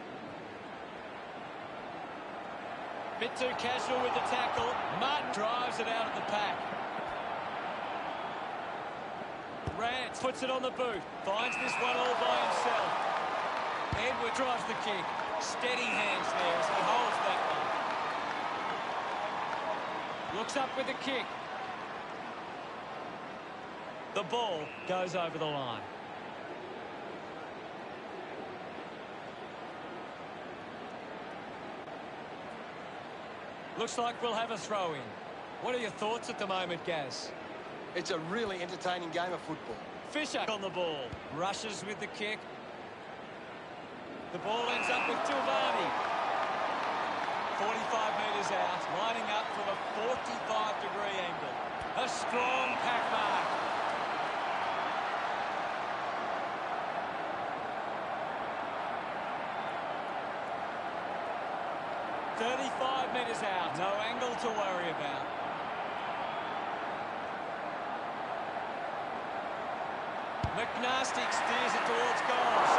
A: Bit too casual with the tackle. Martin drives it out of the pack. Rance puts it on the boot. Finds this one all by himself. Edward drives the kick. Steady hands there as he holds that one. Looks up with the kick. The ball goes over the line. Looks like we'll have a throw-in. What are your thoughts at the moment, Gaz?
C: It's a really entertaining game of football.
A: Fisher on the ball. Rushes with the kick. The ball ends up with Tilvani. 45 metres out. Lining up from a 45-degree angle. A strong pack mark. .35 metres out. No angle to worry about. McNasty steers it towards goals.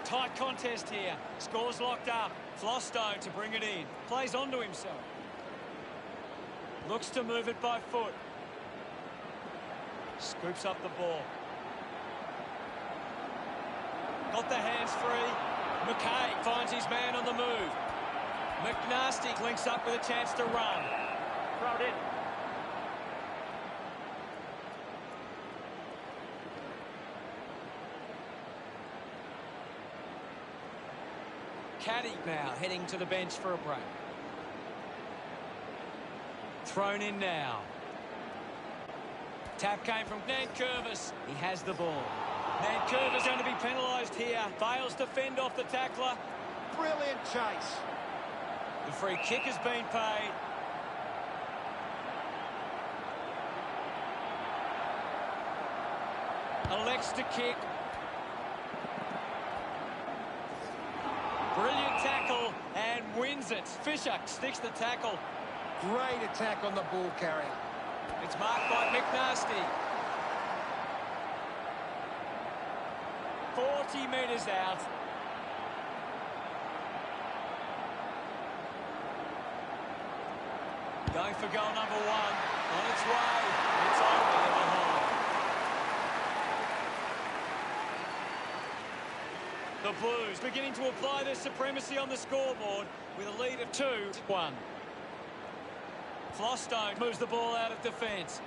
A: Tight contest here. Scores locked up. Flostone to bring it in. Plays onto himself. Looks to move it by foot. Scoops up the ball. Got the hands free. McKay finds his man on the move. McNasty links up with a chance to run.
B: Throw it in.
A: caddy now, heading to the bench for a break. Thrown in now. Tap came from Nankervis. He has the ball. Nankervis going to be penalised here. Fails to fend off the tackler.
C: Brilliant chase.
A: The free kick has been paid. Elects to kick. Brilliant tackle and wins it. Fisher sticks the tackle.
C: Great attack on the ball carrier.
A: It's marked by McNasty. 40 metres out. Going for goal number 1. On its way. It's over the behind. The Blues beginning to apply their supremacy on the scoreboard with a lead of 2-1. Flostone moves the ball out of defence.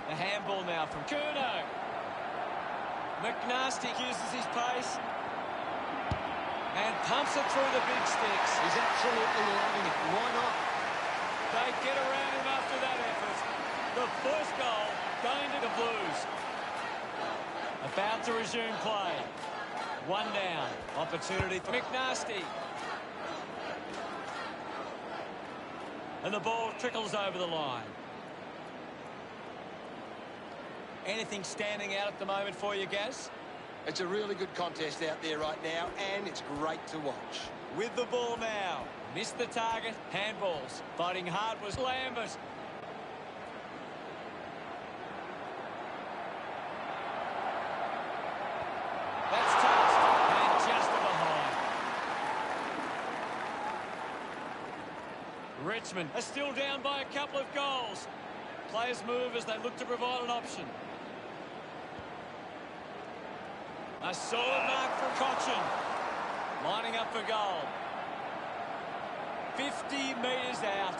A: The handball now from Curnow. McNasty uses his pace and pumps it through the big sticks.
C: He's absolutely loving it. Why not?
A: They get around him after that effort. The first goal going to the Blues. About to resume play. 1 down. Opportunity for McNasty. And the ball trickles over the line. Anything standing out at the moment for you, Gaz?
C: It's a really good contest out there right now, and it's great to watch.
A: With the ball now. Missed the target. Handballs. Fighting hard was Lambert. That's touched. And just behind. Richmond are still down by a couple of goals. Players move as they look to provide an option. A solid mark from Cochin. Lining up for goal. 50 metres out.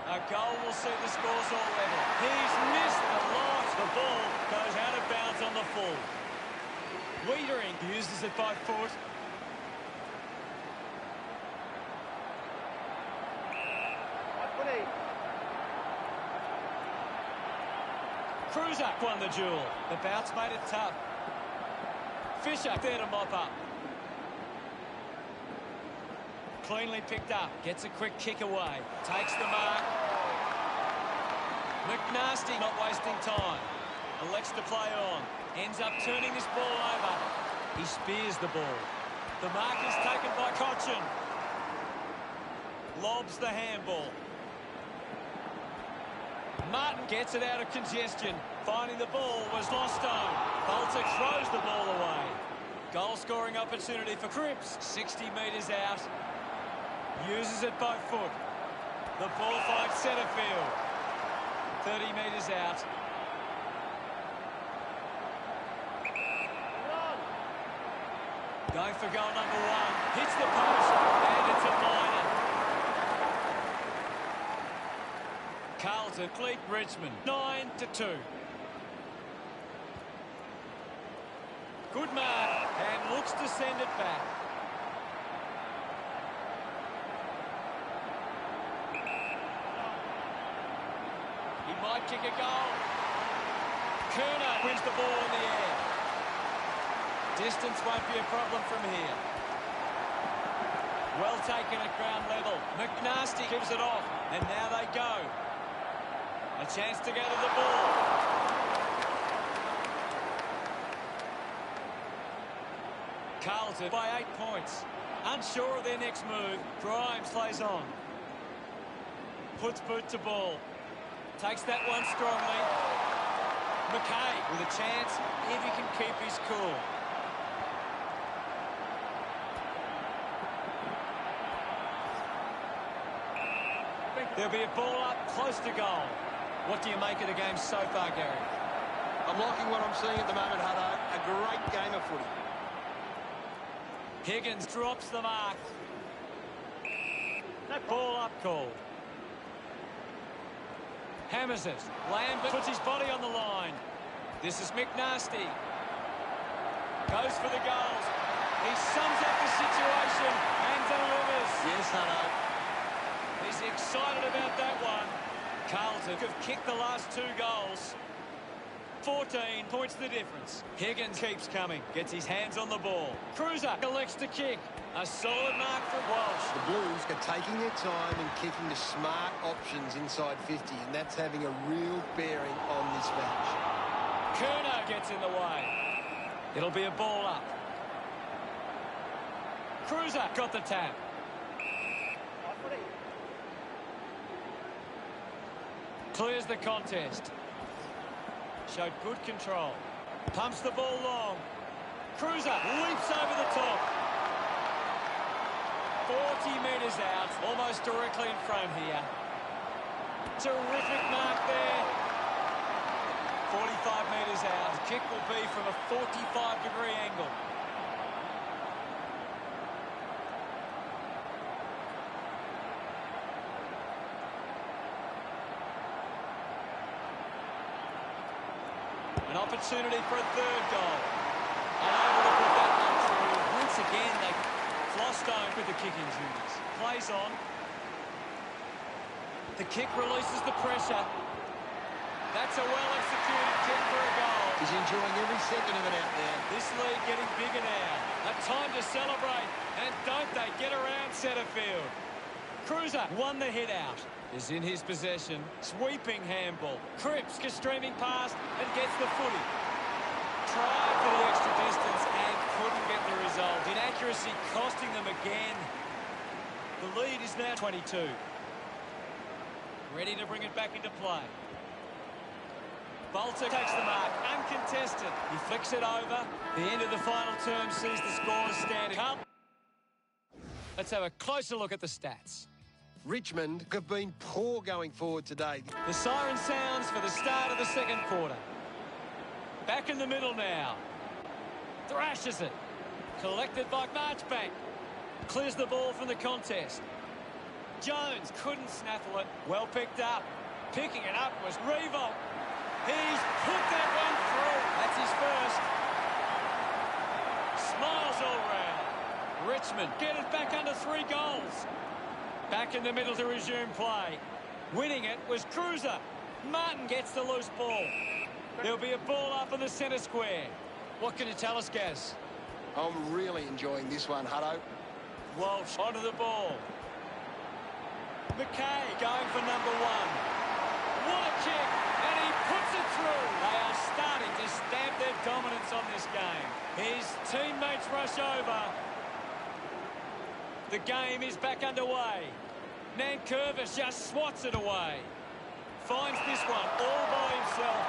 A: A goal will see the scores all level. He's missed the lot. The ball goes out of bounds on the full. Wiedering uses it by foot. Cruiser won the duel. The bounce made it tough. Fisher there to mop up. Cleanly picked up. Gets a quick kick away. Takes the mark. McNasty not wasting time. Elects to play on. Ends up turning this ball over. He spears the ball. The mark is taken by Cochin. Lobs the handball. Martin gets it out of congestion. Finding the ball was Lostone. Bolter throws the ball away. Goal-scoring opportunity for Cripps. 60 metres out. Uses it by foot. The ball finds centre field. 30 metres out. Going for goal number 1. Hits the post. And it's a minor. Carlton cleat Richmond 9-2. Good mark and looks to send it back. He might kick a goal. Curnow wins the ball in the air. Distance won't be a problem from here. Well taken at ground level. McNasty gives it off and now they go. A chance to go to the ball. Carlton by 8 points. Unsure of their next move. Grimes plays on. Puts boot to ball. Takes that one strongly. McKay with a chance if he can keep his cool. There'll be a ball up close to goal. What do you make of the game so far, Gary?
C: I'm liking what I'm seeing at the moment, Hutto. A great game of footy.
A: Higgins drops the mark. Ball up called. Hammers it. Lambert puts his body on the line. This is McNasty. Goes for the goals. He sums up the situation and delivers.
C: Yes, Hutto.
A: He's excited about that one. Carlton have kicked the last 2 goals. 14 points the difference. Higgins keeps coming. Gets his hands on the ball. Cruiser elects to kick. A solid mark for Walsh.
C: The Blues are taking their time and kicking the smart options inside 50, and that's having a real bearing on this match.
A: Kerner gets in the way. It'll be a ball up. Cruiser got the tap. Clears the contest. Showed good control. Pumps the ball long. Cruiser leaps over the top. 40 metres out, almost directly in front here. Terrific mark there. 45 metres out. The kick will be from a 45-degree angle. An opportunity for a 3rd goal. Unable to put that one through. Once again, they flossed home with the kicking duties. Plays on. The kick releases the pressure. That's a well-executed kick for a goal.
C: He's enjoying every second of it out there.
A: This lead getting bigger now. A time to celebrate. And don't they get around centre field. Cruiser won the hit out. Is in his possession. Sweeping handball. Cripps is streaming past and gets the footy. Tried for the extra distance and couldn't get the result. Inaccuracy costing them again. The lead is now 22. Ready to bring it back into play. Bolter takes the mark, uncontested. He flicks it over. The end of the final term sees the scores standing up. Let's have a closer look at the stats.
C: Richmond have been poor going forward today.
A: The siren sounds for the start of the 2nd quarter. Back in the middle now. Thrashes it. Collected by Marchbank. Clears the ball from the contest. Jones couldn't snaffle it. Well picked up. Picking it up was Revolt. He's put that one through. That's his first. Smiles all round. Richmond get it back under 3 goals. Back in the middle to resume play. Winning it was Cruiser. Martin gets the loose ball. There'll be a ball up in the centre square. What can you tell us, Gaz?
C: I'm really enjoying this one, Hutto.
A: Walsh onto the ball. McKay going for number 1. What a kick, and he puts it through. They are starting to stamp their dominance on this game. His teammates rush over. The game is back underway. Nankervis just swats it away. Finds this one all by himself.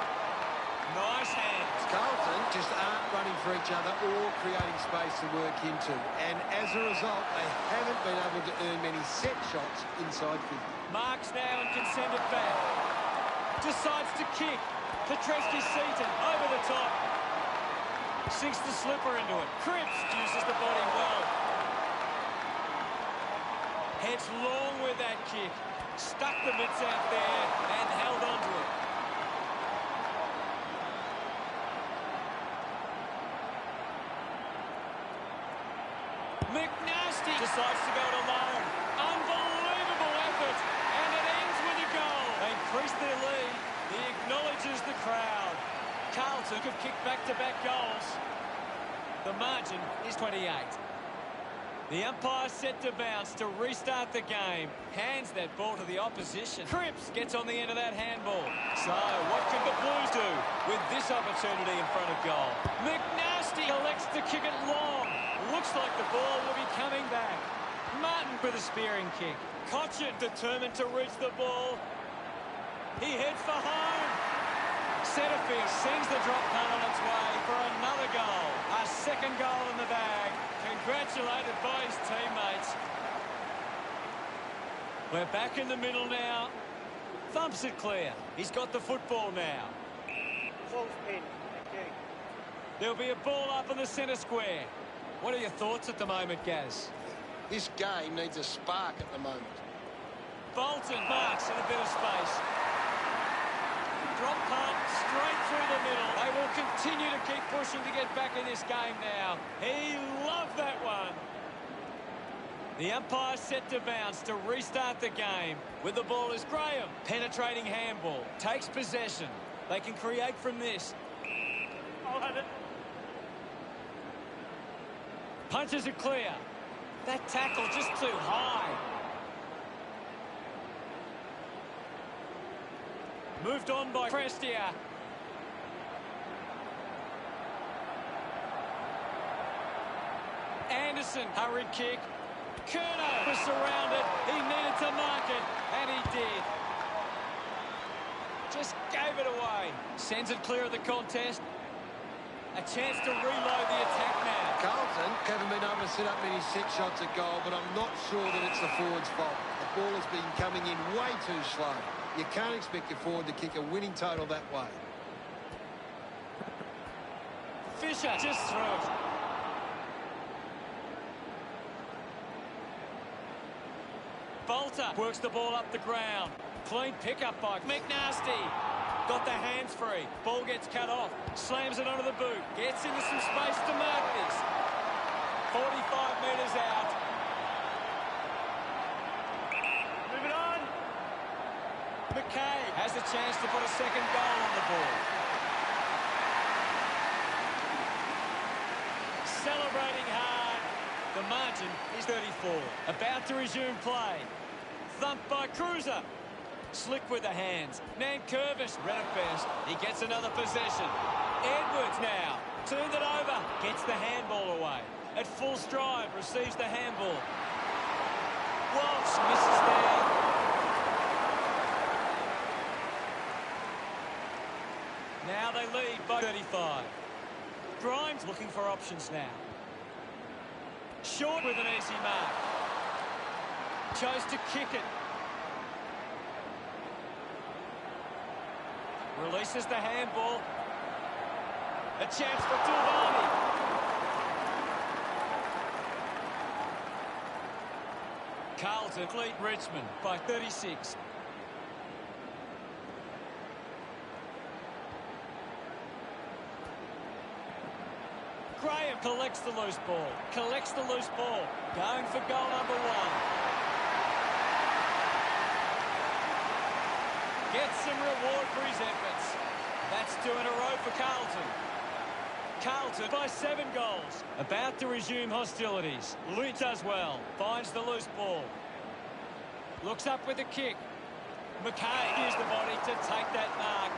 A: Nice hands.
C: Carlton just aren't running for each other or creating space to work into. And as a result, they haven't been able to earn many set shots inside 50.
A: Marks now and can send it back. Decides to kick. Petreski Seaton over the top. Sinks the slipper into it. Cripps uses the body well. Heads long with that kick. Stuck the mitts out there and held on to it. McNasty decides to go it alone. Unbelievable effort. And it ends with a goal. They increase their lead. He acknowledges the crowd. Carlton have kicked back-to-back goals. The margin is 28. The umpire set to bounce to restart the game. Hands that ball to the opposition. Cripps gets on the end of that handball. So, what can the Blues do with this opportunity in front of goal? McNasty elects to kick it long. Looks like the ball will be coming back. Martin with a spearing kick. Cotchin determined to reach the ball. He heads for home. Setterfield sends the drop punt on its way for another goal. A 2nd goal in the bag. Congratulated by his teammates. We're back in the middle now. Thumps it clear. He's got the football now.
B: Close pin. Thank you.
A: There'll be a ball up in the centre square. What are your thoughts at the moment, Gaz?
C: This game needs a spark at the moment.
A: Bolton marks in a bit of space. Drop punt straight through the middle. They will continue to keep pushing to get back in this game now. He loved that one. The umpire set to bounce to restart the game. With the ball is Graham. Penetrating handball. Takes possession. They can create from this.
B: I'll have it.
A: Punches it clear. That tackle just too high. Moved on by Prestia. Anderson, hurried kick. Kerno was surrounded. He needed to mark it, and he did. Just gave it away. Sends it clear of the contest. A chance to reload the attack now.
C: Carlton haven't been able to set up many set shots at goal, but I'm not sure that it's the forward's fault. The ball has been coming in way too slow. You can't expect your forward to kick a winning total that way.
A: Fisher just threw it. Bolter works the ball up the ground. Clean pickup by McNasty. Got the hands free. Ball gets cut off. Slams it onto the boot. Gets into some space to mark this. 45 metres out.
B: Move it on.
A: McKay has a chance to put a second goal on the board. Celebrating hard. The margin is 34. About to resume play. Thumped by Cruiser. Slick with the hands. Nankervis read it best. He gets another possession. Edwards now. Turned it over. Gets the handball away. At full stride. Receives the handball. Walsh misses there. Now they lead by 35. Grimes looking for options now. Short with an easy mark. Chose to kick it. Releases the handball. A chance for Tulvani. Carlton lead Richmond by 36. Graham collects the loose ball. Collects the loose ball. Going for goal number one. Gets some reward for his efforts. That's 2 in a row for Carlton. Carlton by 7 goals. About to resume hostilities. Lynch does well. Finds the loose ball. Looks up with a kick. McKay used the body to take that mark.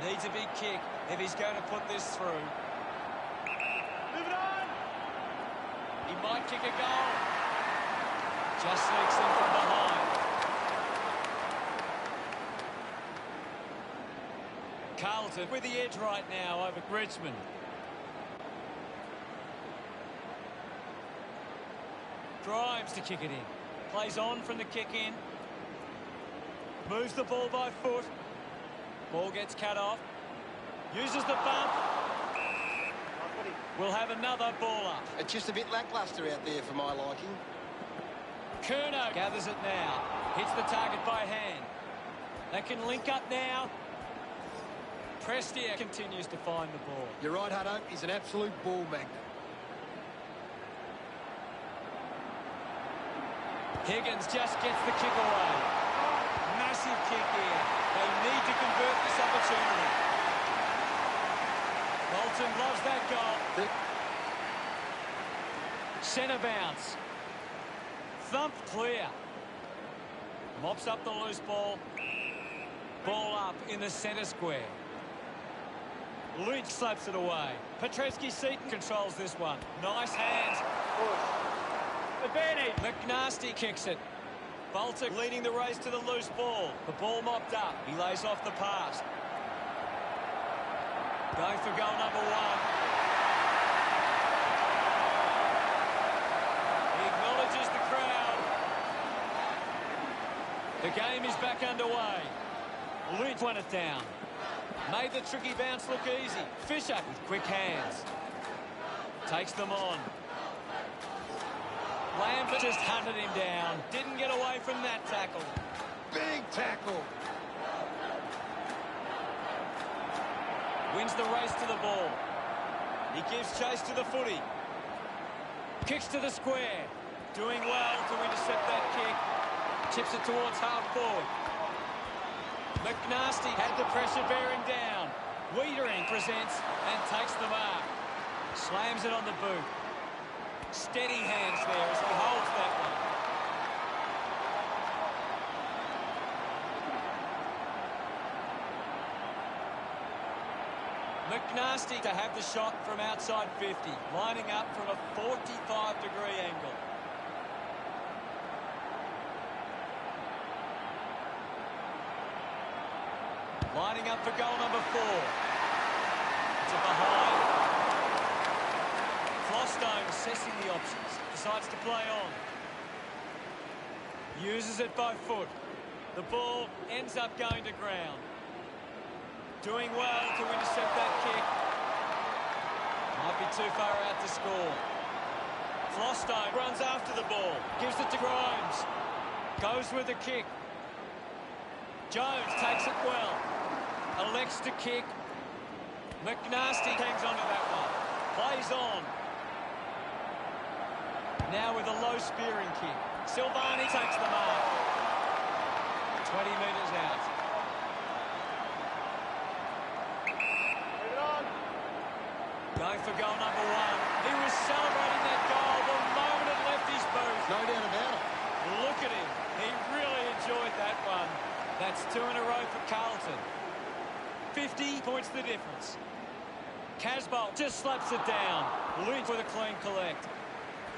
A: Needs a big kick if he's going to put this through.
B: Move it on.
A: He might kick a goal. Just sneaks in from behind. Carlton with the edge right now over Richmond. Grimes to kick it in. Plays on from the kick in. Moves the ball by foot. Ball gets cut off. Uses the bump. We'll have another ball up.
C: It's just a bit lacklustre out there for my liking.
A: Kerno gathers it now. Hits the target by hand. They can link up now. Prestia continues to find the ball.
C: You're right, Hutto. He's an absolute ball magnet.
A: Higgins just gets the kick away. Massive kick here. They need to convert this opportunity. Bolton loves that goal. Centre bounce. Thump clear. Mops up the loose ball. Ball up in the centre square. Lynch slaps it away. Petreski-Seaton controls this one. Nice hands.
B: Advantage.
A: McNasty kicks it. Bolter leading the race to the loose ball. The ball mopped up. He lays off the pass. Going for goal number one. He acknowledges the crowd. The game is back underway. Lynch won it down. Made the tricky bounce look easy. Fisher with quick hands. Takes them on. Lambert just hunted him down. Didn't get away from that tackle.
C: Big tackle.
A: Wins the race to the ball. He gives chase to the footy. Kicks to the square. Doing well to intercept that kick. Chips it towards half forward. McNasty had the pressure bearing down. Wiedering presents and takes the mark. Slams it on the boot. Steady hands there as he holds that one. McNasty to have the shot from outside 50, lining up from a 45-degree angle. Lining up for goal number 4. It's a behind. Flostone assessing the options. Decides to play on. Uses it by foot. The ball ends up going to ground. Doing well to intercept that kick. Might be too far out to score. Flostone runs after the ball. Gives it to Grimes. Goes with the kick. Jones takes it well. Elects to kick. McNasty hangs on to that one. Plays on. Now with a low spearing kick. Silvani takes the mark. 20 metres out. Going for goal number 1. He was celebrating that goal the moment it left his boot.
C: No doubt about it.
A: Look at him. He really enjoyed that one. That's 2 in a row for Carlton. 50 points the difference. Casbolt just slaps it down. Lynch with a clean collect.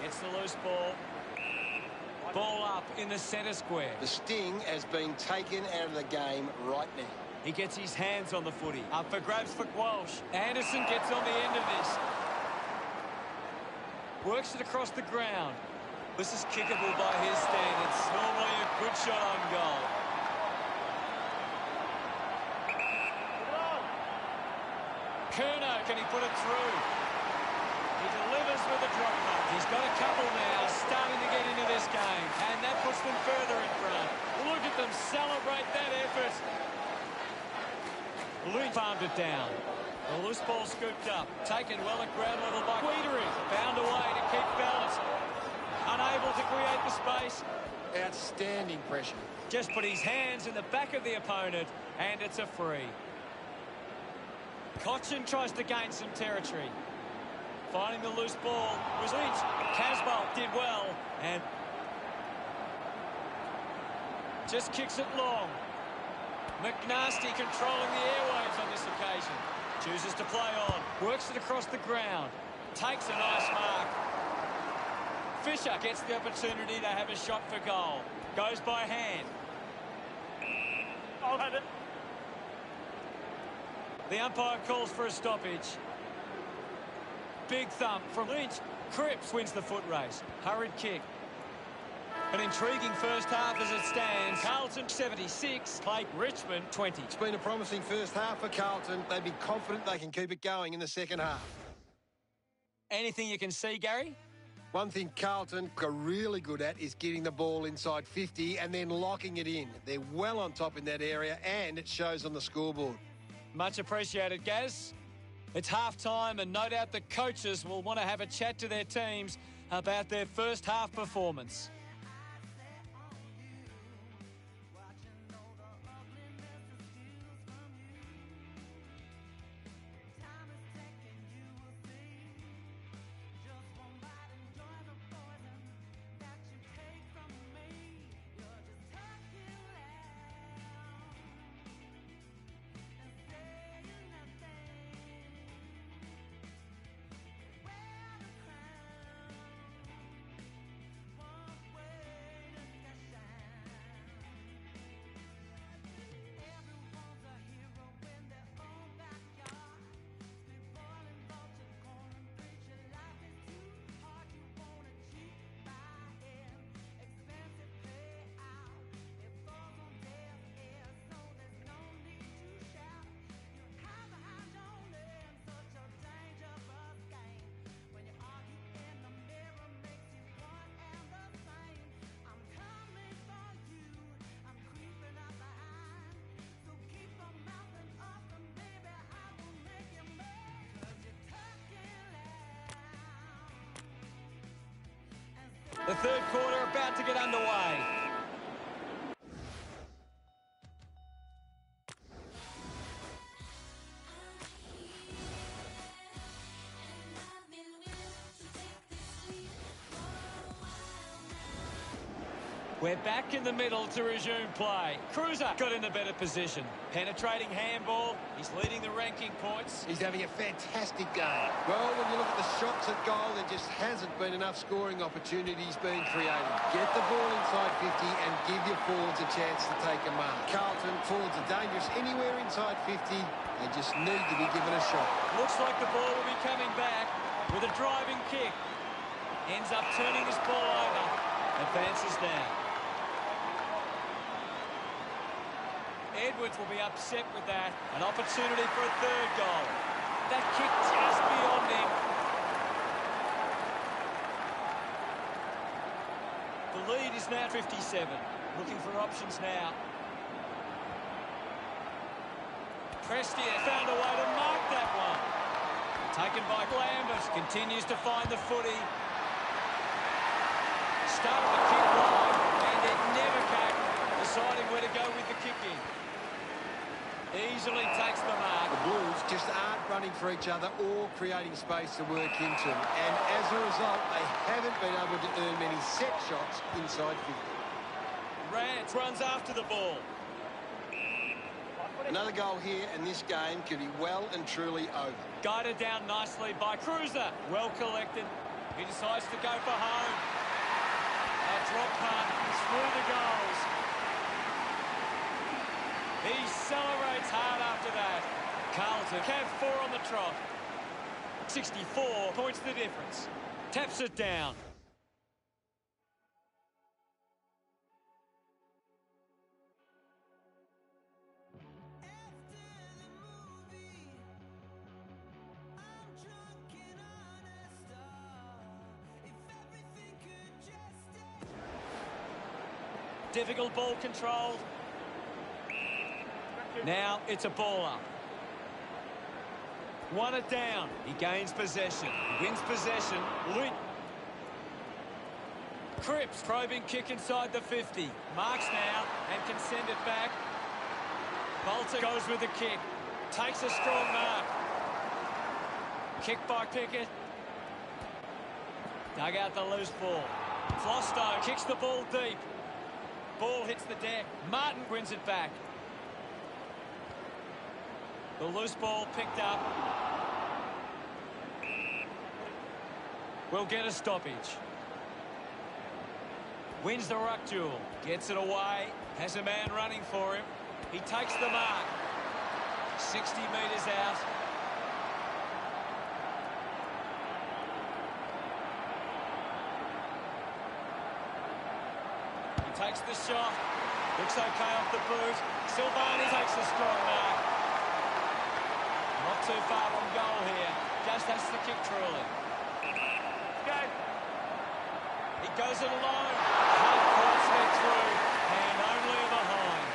A: Gets the loose ball. Ball up in the centre square.
C: The sting has been taken out of the game right now.
A: He gets his hands on the footy. Up for grabs for Walsh. Anderson gets on the end of this. Works it across the ground. This is kickable by his standards. Normally a good shot on goal. Curnow, can he put it through? He delivers with a drop punt. He's got a couple now, starting to get into this game. And that puts them further in front. Look at them celebrate that effort. Lynch farmed it down. The loose ball scooped up. Taken well at ground level by Wiedering. Found a way to keep balance. Unable to create the space.
C: Outstanding pressure.
A: Just put his hands in the back of the opponent, and it's a free. Cochin tries to gain some territory. Finding the loose ball was Lynch. Casbolt did well, and just kicks it long. McNasty controlling the airwaves on this occasion. Chooses to play on. Works it across the ground. Takes a nice mark. Fisher gets the opportunity to have a shot for goal. Goes by hand.
B: I'll have it.
A: The umpire calls for a stoppage. Big thump from Lynch. Cripps wins the foot race. Hurried kick. An intriguing first half as it stands. Carlton 76, Clayton Richmond 20.
C: It's been a promising first half for Carlton. They'd be confident they can keep it going in the second half.
A: Anything you can see, Gary?
C: One thing Carlton are really good at is getting the ball inside 50 and then locking it in. They're well on top in that area, and it shows on the scoreboard.
A: Much appreciated, Gaz. It's half-time, and no doubt the coaches will want to have a chat to their teams about their first half performance. third quarter about to get underway. We're back in the middle to resume play. Cruiser got in the better position. Penetrating handball. He's leading the ranking points.
C: He's having a fantastic game. Well, when you look at the shots at goal, there just hasn't been enough scoring opportunities being created. Get the ball inside 50 and give your forwards a chance to take a mark. Carlton, forwards are dangerous anywhere inside 50. They just need to be given a shot.
A: Looks like the ball will be coming back with a driving kick. Ends up turning this ball over. Advances down. Edwards will be upset with that. An opportunity for a third goal. That kick just beyond him. The lead is now 57. Looking for options now. Prestia found a way to mark that one. Taken by Lambert. Continues to find the footy. Started the kick wide, and it never came. Deciding where to go with the kick in. Easily takes the mark.
C: The Blues just aren't running for each other or creating space to work into. And as a result, they haven't been able to earn many set shots inside 50.
A: Rance runs after the ball.
C: Another goal here, and this game could be well and truly over.
A: Guided down nicely by Cruiser. Well collected. He decides to go for home. A drop punt through the goals. He celebrates hard after that. Carlton have 4 on the trot. 64 points the difference. Taps it down. Difficult ball control. Now it's a ball up. Won it down. He gains possession. Wins possession. Lynch. Cripps probing kick inside the 50. Marks now and can send it back. Bolter goes with the kick. Takes a strong mark. Kick by Pickett. Dug out the loose ball. Flosto kicks the ball deep. Ball hits the deck. Martin wins it back. The loose ball picked up. Will get a stoppage. Wins the ruck duel. Gets it away. Has a man running for him. He takes the mark. 60 metres out. He takes the shot. Looks okay off the boot. Silvani takes a strong mark. Not too far from goal here. Just has to kick truly.
B: Go.
A: He goes it alone. Can't quite step through. And only behind.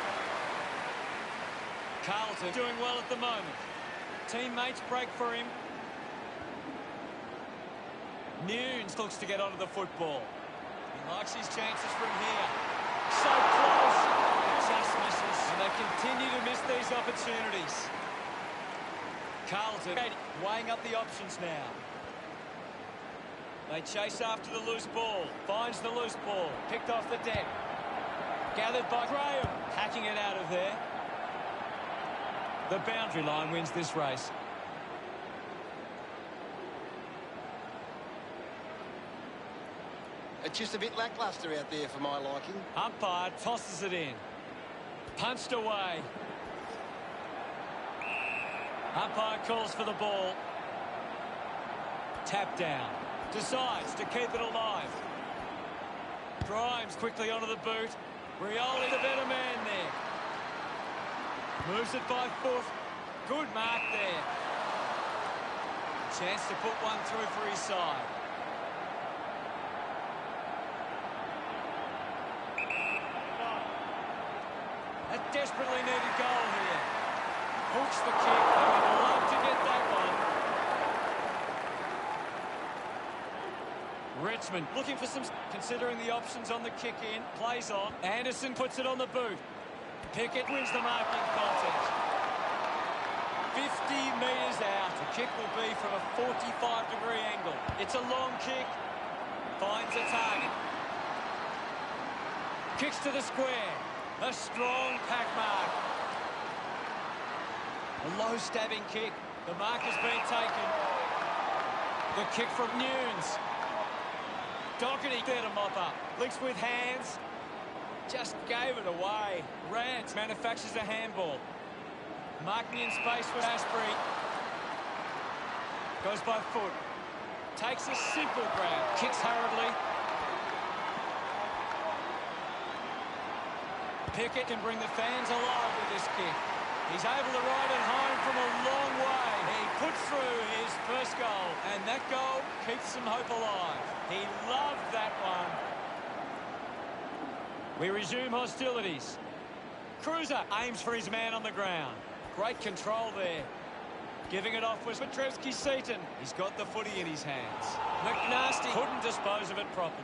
A: Carlton doing well at the moment. Teammates break for him. Nunes looks to get onto the football. He likes his chances from here. So close. Just misses. And they continue to miss these opportunities. Carlton weighing up the options now. They chase after the loose ball. Finds the loose ball. Picked off the deck. Gathered by Graham. Hacking it out of there. The boundary line wins this race.
C: It's just a bit lacklustre out there for my liking.
A: Umpire tosses it in. Punched away. Umpire calls for the ball. Tap down. Decides to keep it alive. Grimes quickly onto the boot. Rioli the better man there. Moves it by foot. Good mark there. Chance to put one through for his side. A desperately needed goal here. Hooks the kick. They would love to get that one. Richmond looking for some... Considering the options on the kick-in. Plays on. Anderson puts it on the boot. Pickett wins the marking contest. 50 metres out. The kick will be from a 45-degree angle. It's a long kick. Finds a target. Kicks to the square. A strong pack mark. A low stabbing kick. The mark has been taken. The kick from Nunes. Doherty there to mop up. Links with hands. Just gave it away. Rance manufactures a handball. Marking in space with Asprey. Goes by foot. Takes a simple grab. Kicks hurriedly. Pickett can bring the fans alive with this kick. He's able to ride it home from a long way. He puts through his first goal, and that goal keeps some hope alive. He loved that one. We resume hostilities. Cruiser aims for his man on the ground. Great control there. Giving it off was Petrevski-Seaton. He's got the footy in his hands. McNasty couldn't dispose of it properly.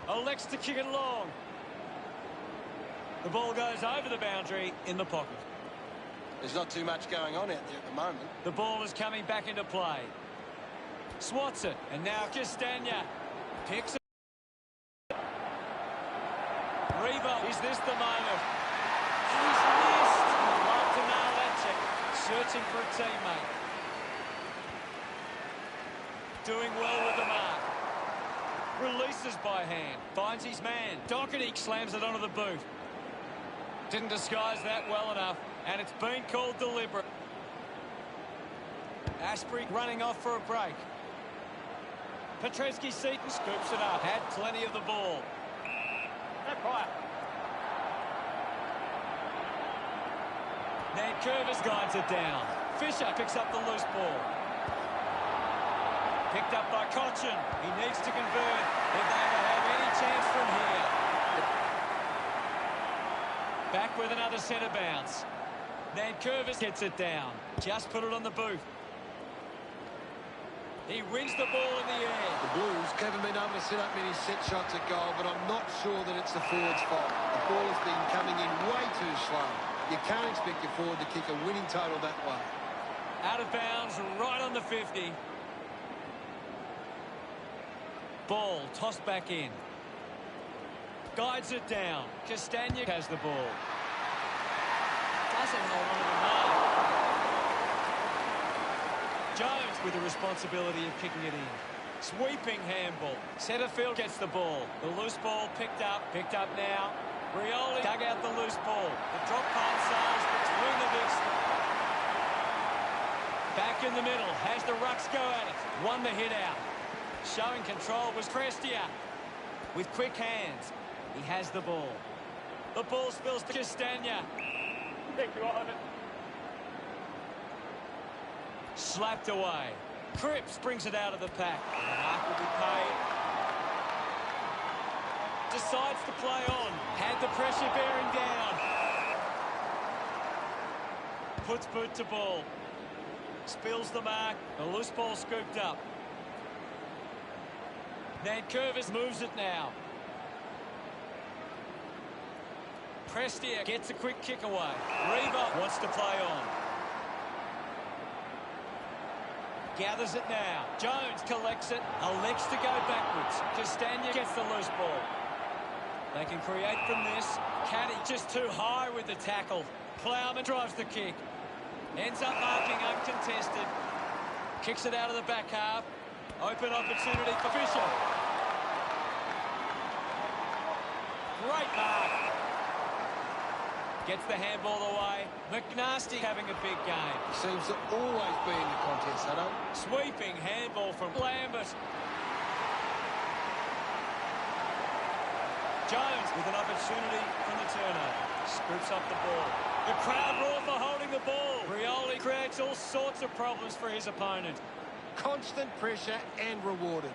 A: Elects to kick it long. The ball goes over the boundary in the pocket.
C: There's not too much going on out there at the moment.
A: The ball is coming back into play. Swats it, and now Castagna picks it. Revo, is this the moment? He's missed. I'd love to nail that check. Searching for a teammate. Doing well with the mark. Releases by hand. Finds his man. Doherty slams it onto the boot. Didn't disguise that well enough, and it's been called deliberate. Asprey running off for a break. Petrevski-Seaton scoops it up. Had plenty of the ball.
B: No prior.
A: Nankervis guides it down. Fisher picks up the loose ball. Picked up by Cochin. He needs to convert if they ever have any chance from here. Back with another centre bounce. Nankervis gets it down. Just put it on the boot. He wins the ball in the air.
C: The Blues haven't been able to set up many set shots at goal, but I'm not sure that it's the forward's fault. The ball has been coming in way too slow. You can't expect your forward to kick a winning total that way.
A: Out of bounds, right on the 50. Ball tossed back in. Guides it down. Castagna has the ball. Doesn't hold on to the mark. Jones with the responsibility of kicking it in. Sweeping handball. Centrefield gets the ball. The loose ball picked up now. Rioli dug out the loose ball. The drop passes between the bits. Back in the middle. Has the rucks go at it. Won the hit out. Showing control was Prestia. With quick hands. He has the ball. The ball spills to Castagna.
B: Thank you, Ivan.
A: Slapped away. Cripps brings it out of the pack. The mark will be paid. Decides to play on. Had the pressure bearing down. Puts boot to ball. Spills the mark. The loose ball scooped up. Nankervis moves it now. Prestia gets a quick kick away. Revo wants to play on. Gathers it now. Jones collects it. Elects to go backwards. Castagna gets the loose ball. They can create from this. Caddy just too high with the tackle. Plowman drives the kick. Ends up marking uncontested. Kicks it out of the back half. Open opportunity for Fisher. Great mark. Gets the handball away. McNasty having a big game.
C: Seems to always be in the contest, Hutto.
A: Sweeping handball from Lambert. Jones with an opportunity from the turnover. Scoops up the ball. The crowd roar for holding the ball. Rioli creates all sorts of problems for his opponent.
C: Constant pressure and rewarded.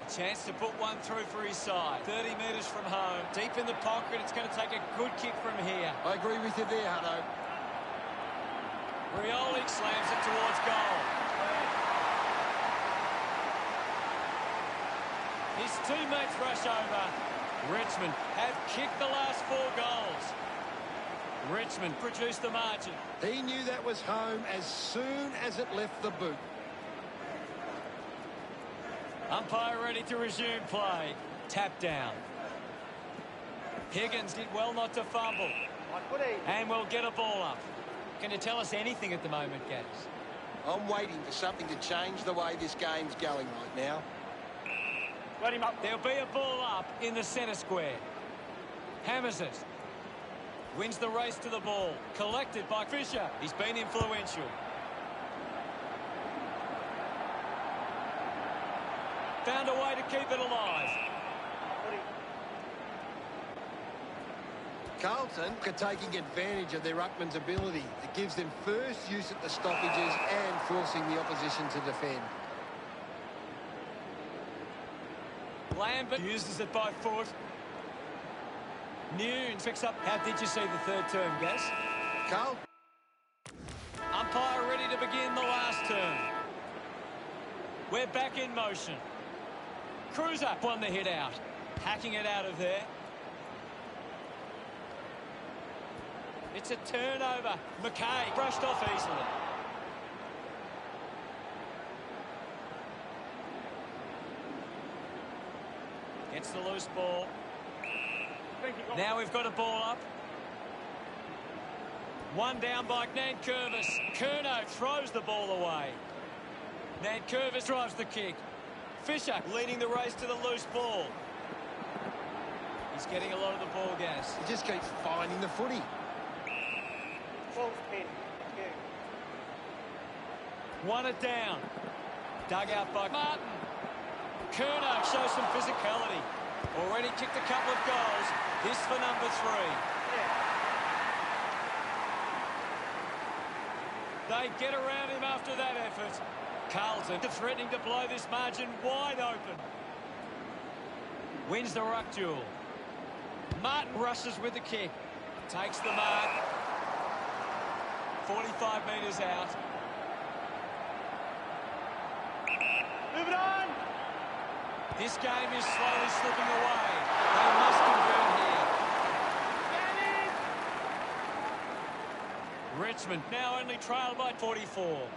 A: Chance to put one through for his side. 30 metres from home. Deep in the pocket. It's going to take a good kick from here.
C: I agree with you there, Hutto.
A: Rioli slams it towards goal. His teammates rush over. Richmond have kicked the last 4 goals. Richmond produced the margin.
C: He knew that was home as soon as it left the boot.
A: Umpire ready to resume play. Tap down. Higgins did well not to fumble. And we'll get a ball up. Can you tell us anything at the moment, Gaz?
C: I'm waiting for something to change the way this game's going right now.
B: Let him up.
A: There'll be a ball up in the centre square. Hammers it. Wins the race to the ball. Collected by Fisher. He's been influential. Found a way to keep it alive.
C: Carlton are taking advantage of their ruckman's ability. It gives them first use at the stoppages and forcing the opposition to defend.
A: Lambert uses it by foot. Noon picks up. How did you see the third term, Gaz?
C: Carl?
A: Umpire ready to begin the last term. We're back in motion. Cruiser won the hit out. Hacking it out of there. It's a turnover. McKay brushed off easily. Gets the loose ball. Now we've got a ball up. One down by Nankervis. Curnow throws the ball away. Nankervis drives the kick. Fisher leading the race to the loose ball. He's getting a lot of the ball, Gas.
C: He just keeps finding the footy.
A: Won it down. Dug out by Martin. Curnow shows some physicality. Already kicked a couple of goals. This for number 3. They get around him after that effort. Carlton threatening to blow this margin wide open. Wins the ruck duel. Martin rushes with the kick. Takes the mark. 45 metres out.
B: Move it on!
A: This game is slowly slipping away. They must convert here. Richmond now only trailed by 44.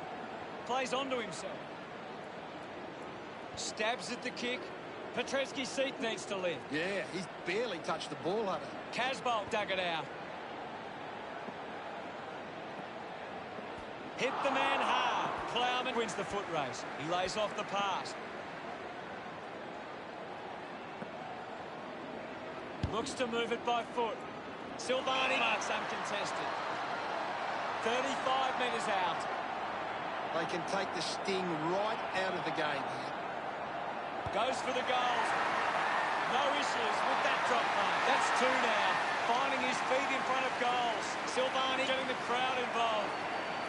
A: Plays onto himself. Stabs at the kick. Petreski's seat needs to lift.
C: Yeah, he's barely touched the ball, Hunter.
A: Casbolt dug it out. Hit the man hard. Plowman wins the foot race. He lays off the pass. Looks to move it by foot. Silvani marks uncontested. 35 metres out.
C: They can take the sting right out of the game here.
A: Goes for the goals. No issues with that drop punt. That's 2 now. Finding his feet in front of goals. Silvani getting the crowd involved.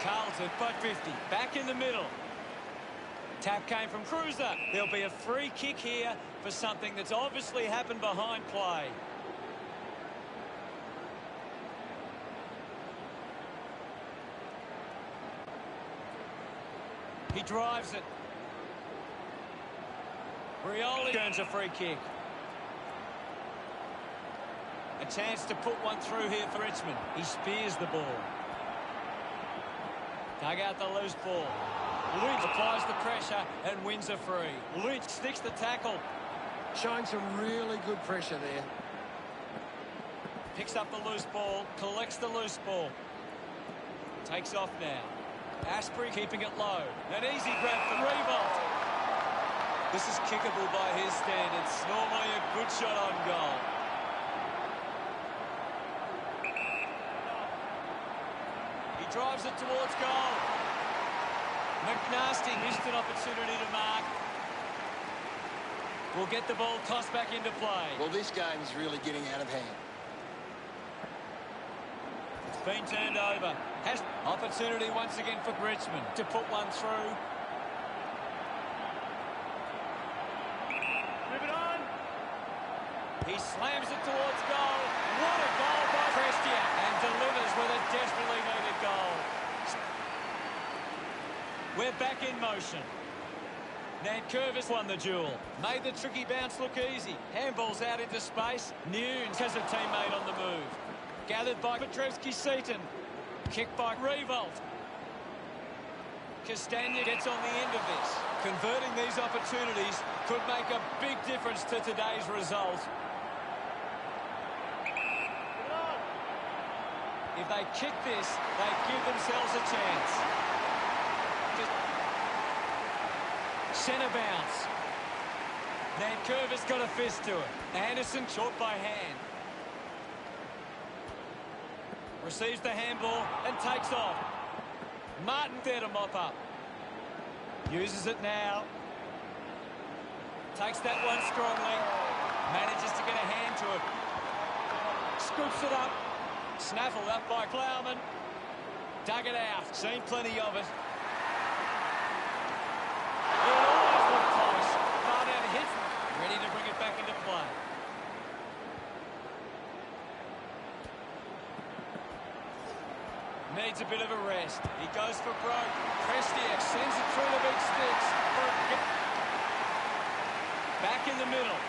A: Carlton by 50. Back in the middle. Tap came from Cruiser. There'll be a free kick here for something that's obviously happened behind play. He drives it. Rioli earns a free kick. A chance to put one through here for Richmond. He spears the ball. Dug out the loose ball. Lynch applies the pressure and wins a free. Lynch sticks the tackle.
C: Showing some really good pressure there.
A: Picks up the loose ball. Collects the loose ball. Takes off now. Asprey keeping it low. An easy grab for Revolt. This is kickable by his standards. Normally a good shot on goal. He drives it towards goal. McNasty missed an opportunity to mark. Will get the ball tossed back into play.
C: Well, this game's really getting out of hand.
A: It's been turned over. Has opportunity once again for Richmond to put one through.
B: Move it on!
A: He slams it towards goal. What a goal by Prestia. And delivers with a desperately needed goal. We're back in motion. Nankervis won the duel. Made the tricky bounce look easy. Handball's out into space. Nunes has a teammate on the move. Gathered by Petrevski-Seaton. Kicked by Revolt. Castagna gets on the end of this. Converting these opportunities could make a big difference to today's result. If they kick this, they give themselves a chance. Centre bounce. Nankervis got a fist to it. Anderson short by hand. Receives the handball and takes off. Martin there to mop up. Uses it now. Takes that one strongly. Manages to get a hand to it. Scoops it up. Snaffled up by Plowman. Dug it out. Seen plenty of it. It always looked close. Far down hits. Ready to bring it back into play. Needs a bit of a rest. He goes for broke. Prestiak sends it through the big sticks. Back in the middle.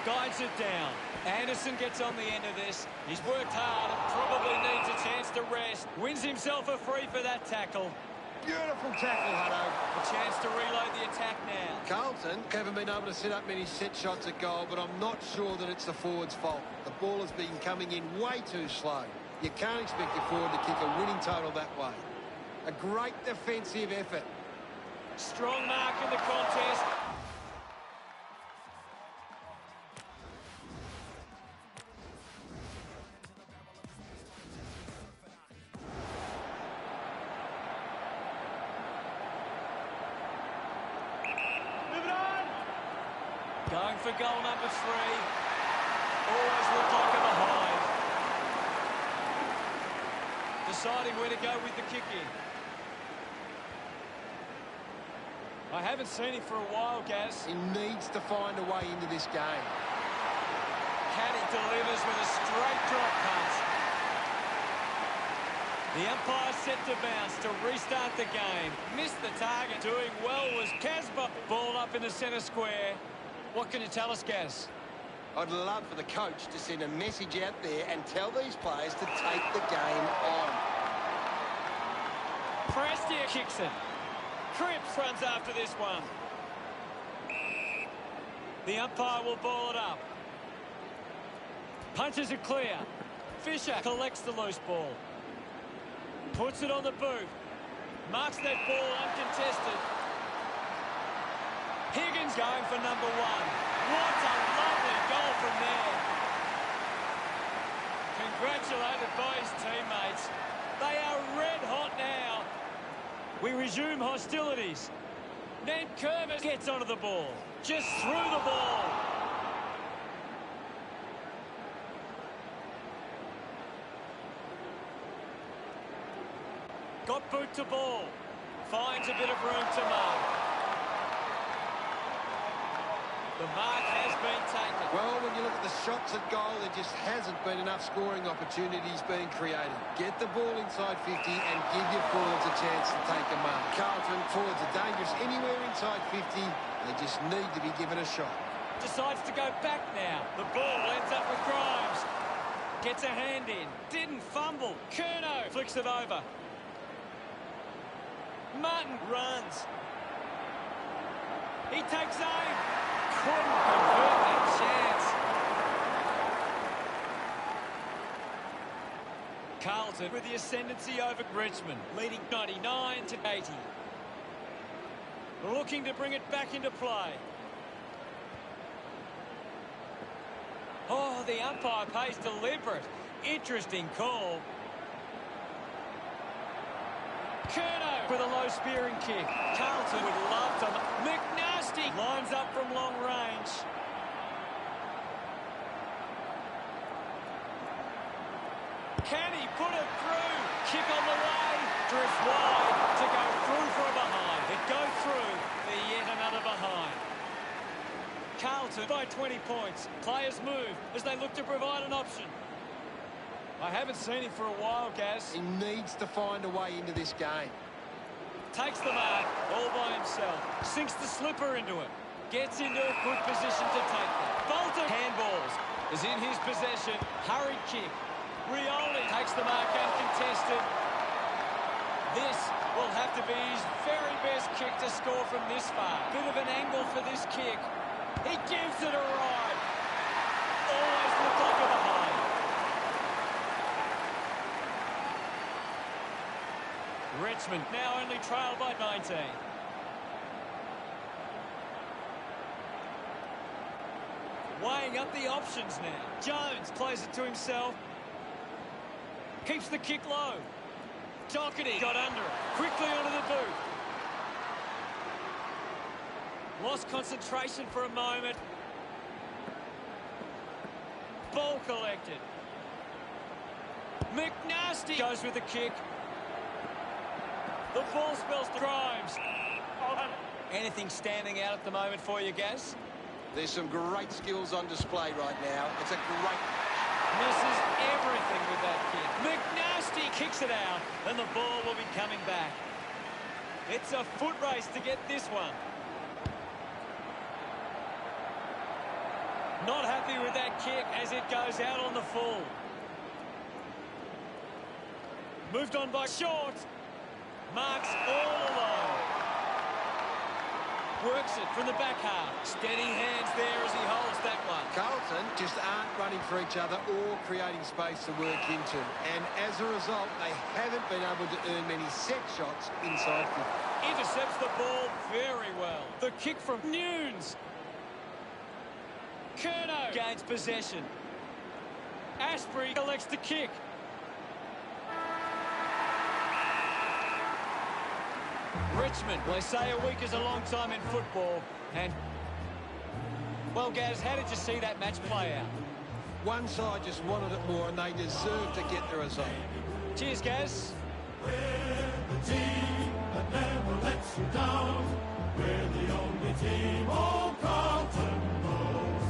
A: Guides it down. Anderson gets on the end of this. He's worked hard and probably needs a chance to rest. Wins himself a free for that tackle.
C: Beautiful tackle, Hutto.
A: A chance to reload the attack now.
C: Carlton haven't been able to set up many set shots at goal, but I'm not sure that it's the forward's fault. The ball has been coming in way too slow. You can't expect your forward to kick a winning total that way. A great defensive effort.
A: Strong mark in the contest.
B: Move it on!
A: Going for goal number 3. Always looked like a behind. Deciding where to go with the kick-in. I haven't seen him for a while, Gaz.
C: He needs to find a way into this game.
A: Caddy delivers with a straight drop punt. The umpire set to bounce to restart the game. Missed the target. Doing well was Casper. Ball up in the centre square. What can you tell us, Gaz?
C: I'd love for the coach to send a message out there and tell these players to take the game on.
A: Prestia kicks it. Cripps runs after this one. The umpire will ball it up. Punches it clear. Fisher collects the loose ball. Puts it on the boot. Marks that ball uncontested. Higgins going for number 1. What a lovely goal from there. Congratulated by his teammates. They are red hot now. We resume hostilities. Nankervis gets onto the ball. Just threw the ball. Got boot to ball. Finds a bit of room to mark. The mark has been taken.
C: Well, when you look at the shots at goal, there just hasn't been enough scoring opportunities being created. Get the ball inside 50 and give your forwards a chance to take a mark. Carlton forwards are dangerous anywhere inside 50. They just need to be given a shot.
A: Decides to go back now. The ball ends up with Grimes. Gets a hand in. Didn't fumble. Curnow flicks it over. Martin runs. He takes aim. Couldn't convert that chance. Carlton with the ascendancy over Richmond, leading 99 to 80. Looking to bring it back into play. Oh, the umpire pays deliberate. Interesting call. Curnow with a low spearing kick. Carlton would love to. McNasty lines up from long range. Can he put it through? Kick on the way. Drift wide to go through for a behind. It goes through for yet another behind. Carlton by 20 points. Players move as they look to provide an option. I haven't seen him for a while, Gaz.
C: He needs to find a way into this game.
A: Takes the mark all by himself. Sinks the slipper into it. Gets into a good position to take them. Bolton handballs is in his possession. Hurried kick. Rioli takes the mark uncontested. This will have to be his very best kick to score from this far. Bit of an angle for this kick. He gives it a ride. Always looked like a behind. Richmond now only trail by 19. Weighing up the options now. Jones plays it to himself. Keeps the kick low. Doherty got under it. Quickly onto the boot. Lost concentration for a moment. Ball collected. McNasty goes with the kick. The ball spells to Grimes. Anything standing out at the moment for you, Gaz?
C: There's some great skills on display right now. It's a great...
A: Misses everything with that kick. McNasty kicks it out, and the ball will be coming back. It's a foot race to get this one. Not happy with that kick as it goes out on the full. Moved on by Short. Marks all alone. Works it from the back half. Steady hands there as he holds that one.
C: Carlton just aren't running for each other or creating space to work into. And as a result, they haven't been able to earn many set shots inside 50.
A: Intercepts the ball very well. The kick from Nunes. Curnow gains possession. Asprey collects the kick. Richmond, well, they say a week is a long time in football. And, well, Gaz, how did you see that match play out?
C: One side just wanted it more, and they deserve to get the result.
A: Cheers, Gaz.
D: We're the team that never lets you down. We're the only team all Carlton knows.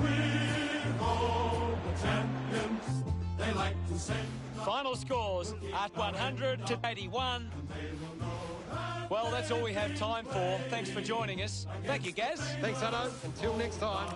D: We're all the champions. They like to sing.
A: Final scores at 100 to 81. Well, that's all we have time for. Thanks for joining us. Thank you, Gaz.
C: Thanks, Hutto. Until next time.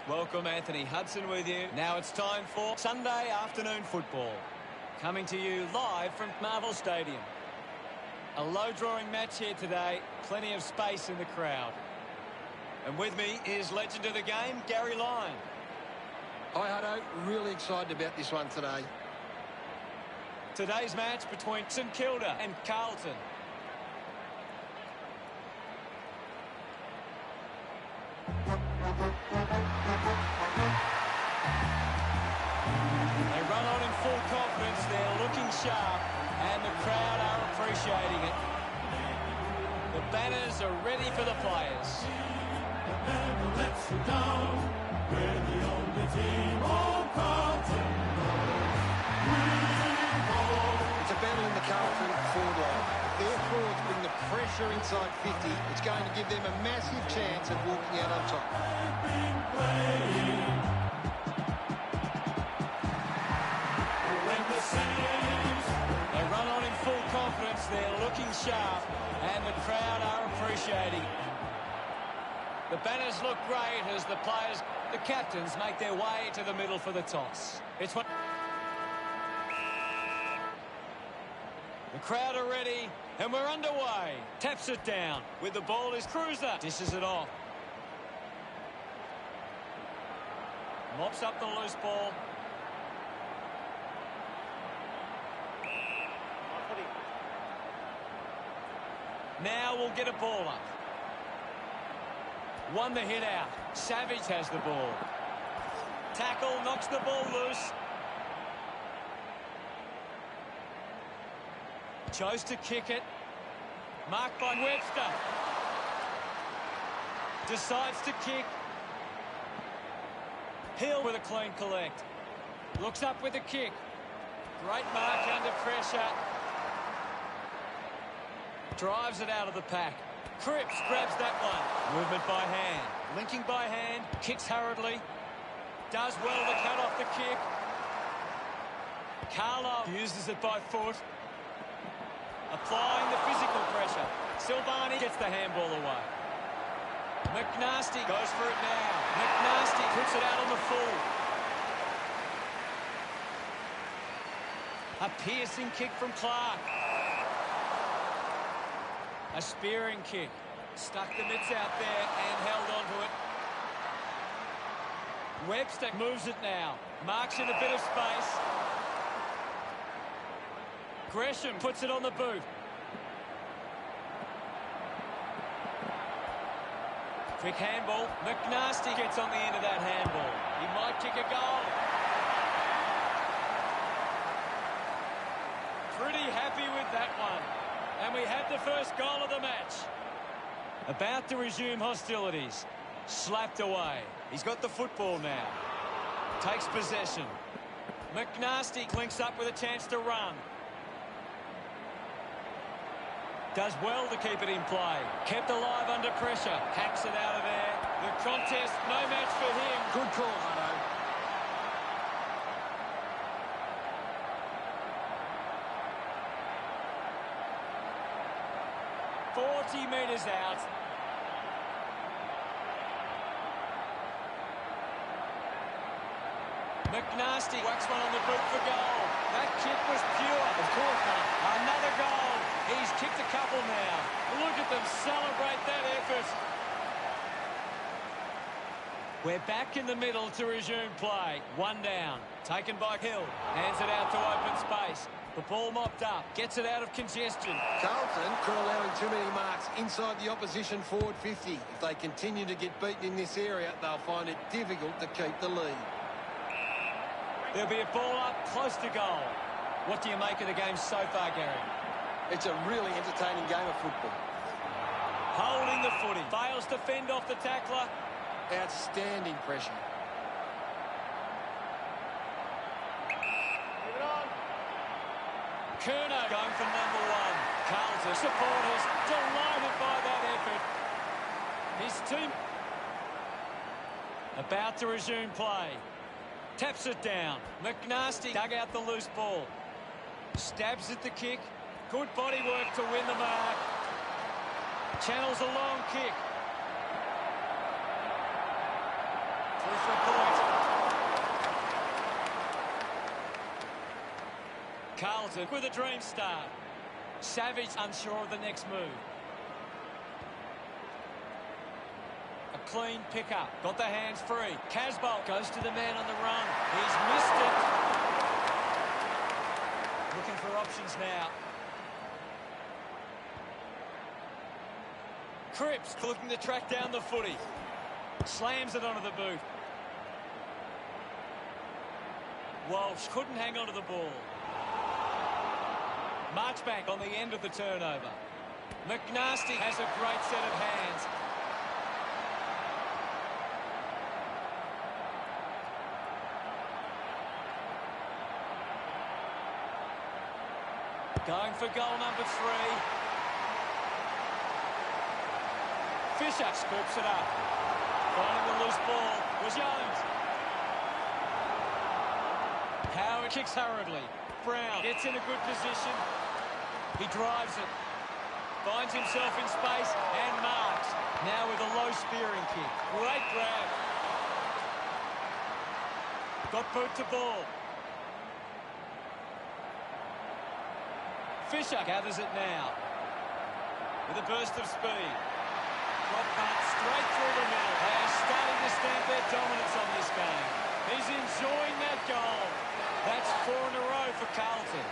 A: Welcome, Anthony Hudson with you. Now it's time for Sunday afternoon football. Coming to you live from Marvel Stadium. A low-drawing match here today. Plenty of space in the crowd. And with me is legend of the game, Gary Lyon.
C: Hi, Hutto. Really excited about this one today.
A: Today's match between St Kilda and Carlton. They run on in full confidence. They're looking sharp, and the crowd are appreciating it. The banners are ready for the players.
D: Never lets you down. We're the only team on Carlton.
C: It's a battle in the Carlton forward line. If their forwards bring the pressure inside 50, it's going to give them a massive chance of walking out on top.
A: They run on in full confidence. They're looking sharp, and the crowd are appreciating it. The banners look great as the players, the captains, make their way to the middle for the toss. It's one. The crowd are ready, and we're underway. Taps it down. With the ball is Cruiser. Dishes it off. Mops up the loose ball. Now we'll get a ball up. Won the hit out. Savage has the ball. Tackle, knocks the ball loose. Chose to kick it. Marked by Webster. Decides to kick. Hill with a clean collect. Looks up with a kick. Great mark under pressure. Drives it out of the pack. Cripps grabs that one. Movement by hand. Linking by hand. Kicks hurriedly. Does well to cut off the kick. Carlo uses it by foot. Applying the physical pressure. Silvani gets the handball away. McNasty goes for it now. McNasty puts it out on the full. A piercing kick from Clark. A spearing kick. Stuck the mitts out there and held onto it. Webster moves it now. Marks in a bit of space. Gresham puts it on the boot. Quick handball. McNasty gets on the end of that handball. He might kick a goal. Pretty happy with that one. And we have the first goal of the match. About to resume hostilities. Slapped away. He's got the football now. Takes possession. McNasty links up with a chance to run. Does well to keep it in play. Kept alive under pressure. Hacks it out of there. The contest, no match for him.
C: Good call, Hutto.
A: 40 metres out. McNasty whacks one on the boot for goal. That kick was pure. Of course not. Another goal. He's kicked a couple now. Look at them celebrate that effort. We're back in the middle to resume play. One down. Taken by Hill. Hands it out to open space. The ball mopped up. Gets it out of congestion.
C: Carlton could allowing too many marks inside the opposition forward 50. If they continue to get beaten in this area, they'll find it difficult to keep the lead.
A: There'll be a ball up close to goal. What do you make of the game so far, Gary?
C: It's a really entertaining game of football.
A: Holding the footy. Fails to fend off the tackler.
C: Outstanding pressure.
B: Move it on.
A: Kerner going for number one. Carlton supporters delighted by that effort. His team about to resume play. Taps it down. McNasty dug out the loose ball. Stabs at the kick. Good body work to win the mark. Channels a long kick. Through for a point. Carlton with a dream start. Savage unsure of the next move. A clean pick-up. Got the hands free. Casbolt goes to the man on the run. He's missed it. Looking for options now. Cripps looking to track down the footy. Slams it onto the boot. Walsh couldn't hang on to the ball. Marchbank on the end of the turnover. McNasty has a great set of hands. Going for goal number 3. Fisher scoops it up. Finding the loose ball was Jones. Howard kicks hurriedly. Brown gets in a good position. He drives it. Finds himself in space and marks. Now with a low spearing kick. Great grab. Got boot to ball. Fisher gathers it now. With a burst of speed. Drop punt straight through the middle. They are starting to stamp their dominance on this game. He's enjoying that goal. That's 4 in a row for Carlton.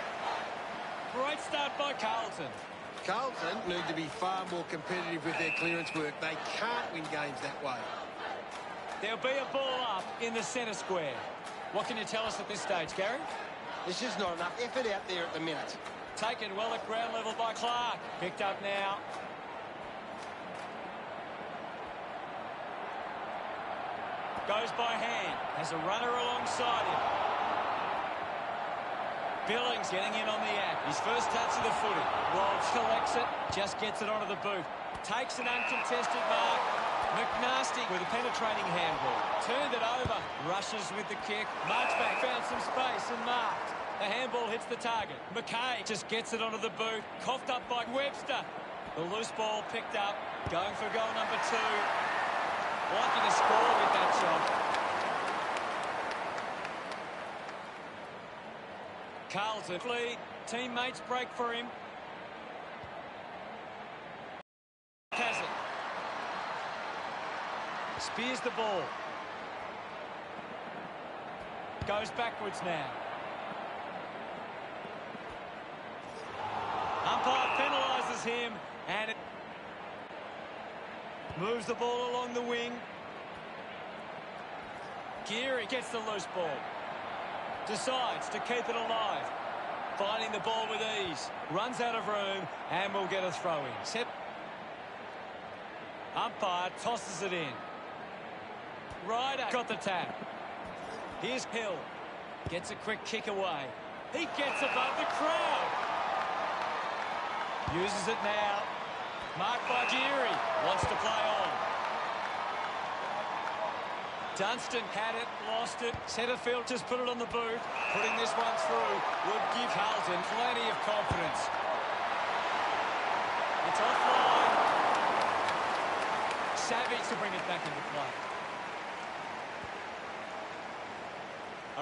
A: Great start by Carlton.
C: Carlton need to be far more competitive with their clearance work. They can't win games that way.
A: There'll be a ball up in the centre square. What can you tell us at this stage, Gary?
E: There's just not enough effort out there at the minute.
A: Taken well at ground level by Clark. Picked up now. Goes by hand. Has a runner alongside him. Billings getting in on the act. His first touch of the footy. Walsh collects it. Just gets it onto the boot. Takes an uncontested mark. McNasty with a penetrating handball. Turned it over. Rushes with the kick. Marchbank found some space and marked. The handball hits the target. McKay just gets it onto the boot. Coughed up by Webster. The loose ball picked up. Going for goal number 2. Likely to score with that shot. Carlton lead. Teammates break for him. Has it. Spears the ball. Goes backwards now. Umpire penalises him and it moves the ball along the wing. Geary gets the loose ball. Decides to keep it alive. Finding the ball with ease. Runs out of room and will get a throw in. Set. Umpire tosses it in. Ryder got the tap. Here's Hill. Gets a quick kick away. He gets above the crowd. Uses it now. Marked by Geary. Wants to play on. Dunstan had it, lost it. Centrefield just put it on the boot. Putting this one through would give Carlton plenty of confidence. It's offline. Savage to bring it back into play.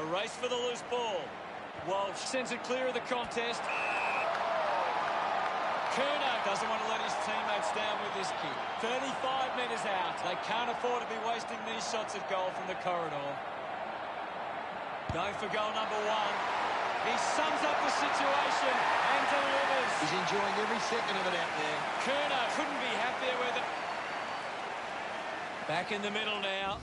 A: A race for the loose ball. Walsh sends it clear of the contest. Curnow doesn't want to let his teammates down with this kick. 35 metres out. They can't afford to be wasting these shots at goal from the corridor. Going for goal number 1. He sums up the situation and delivers.
C: He's enjoying every second of it out there.
A: Curnow couldn't be happier with it. Back in the middle now.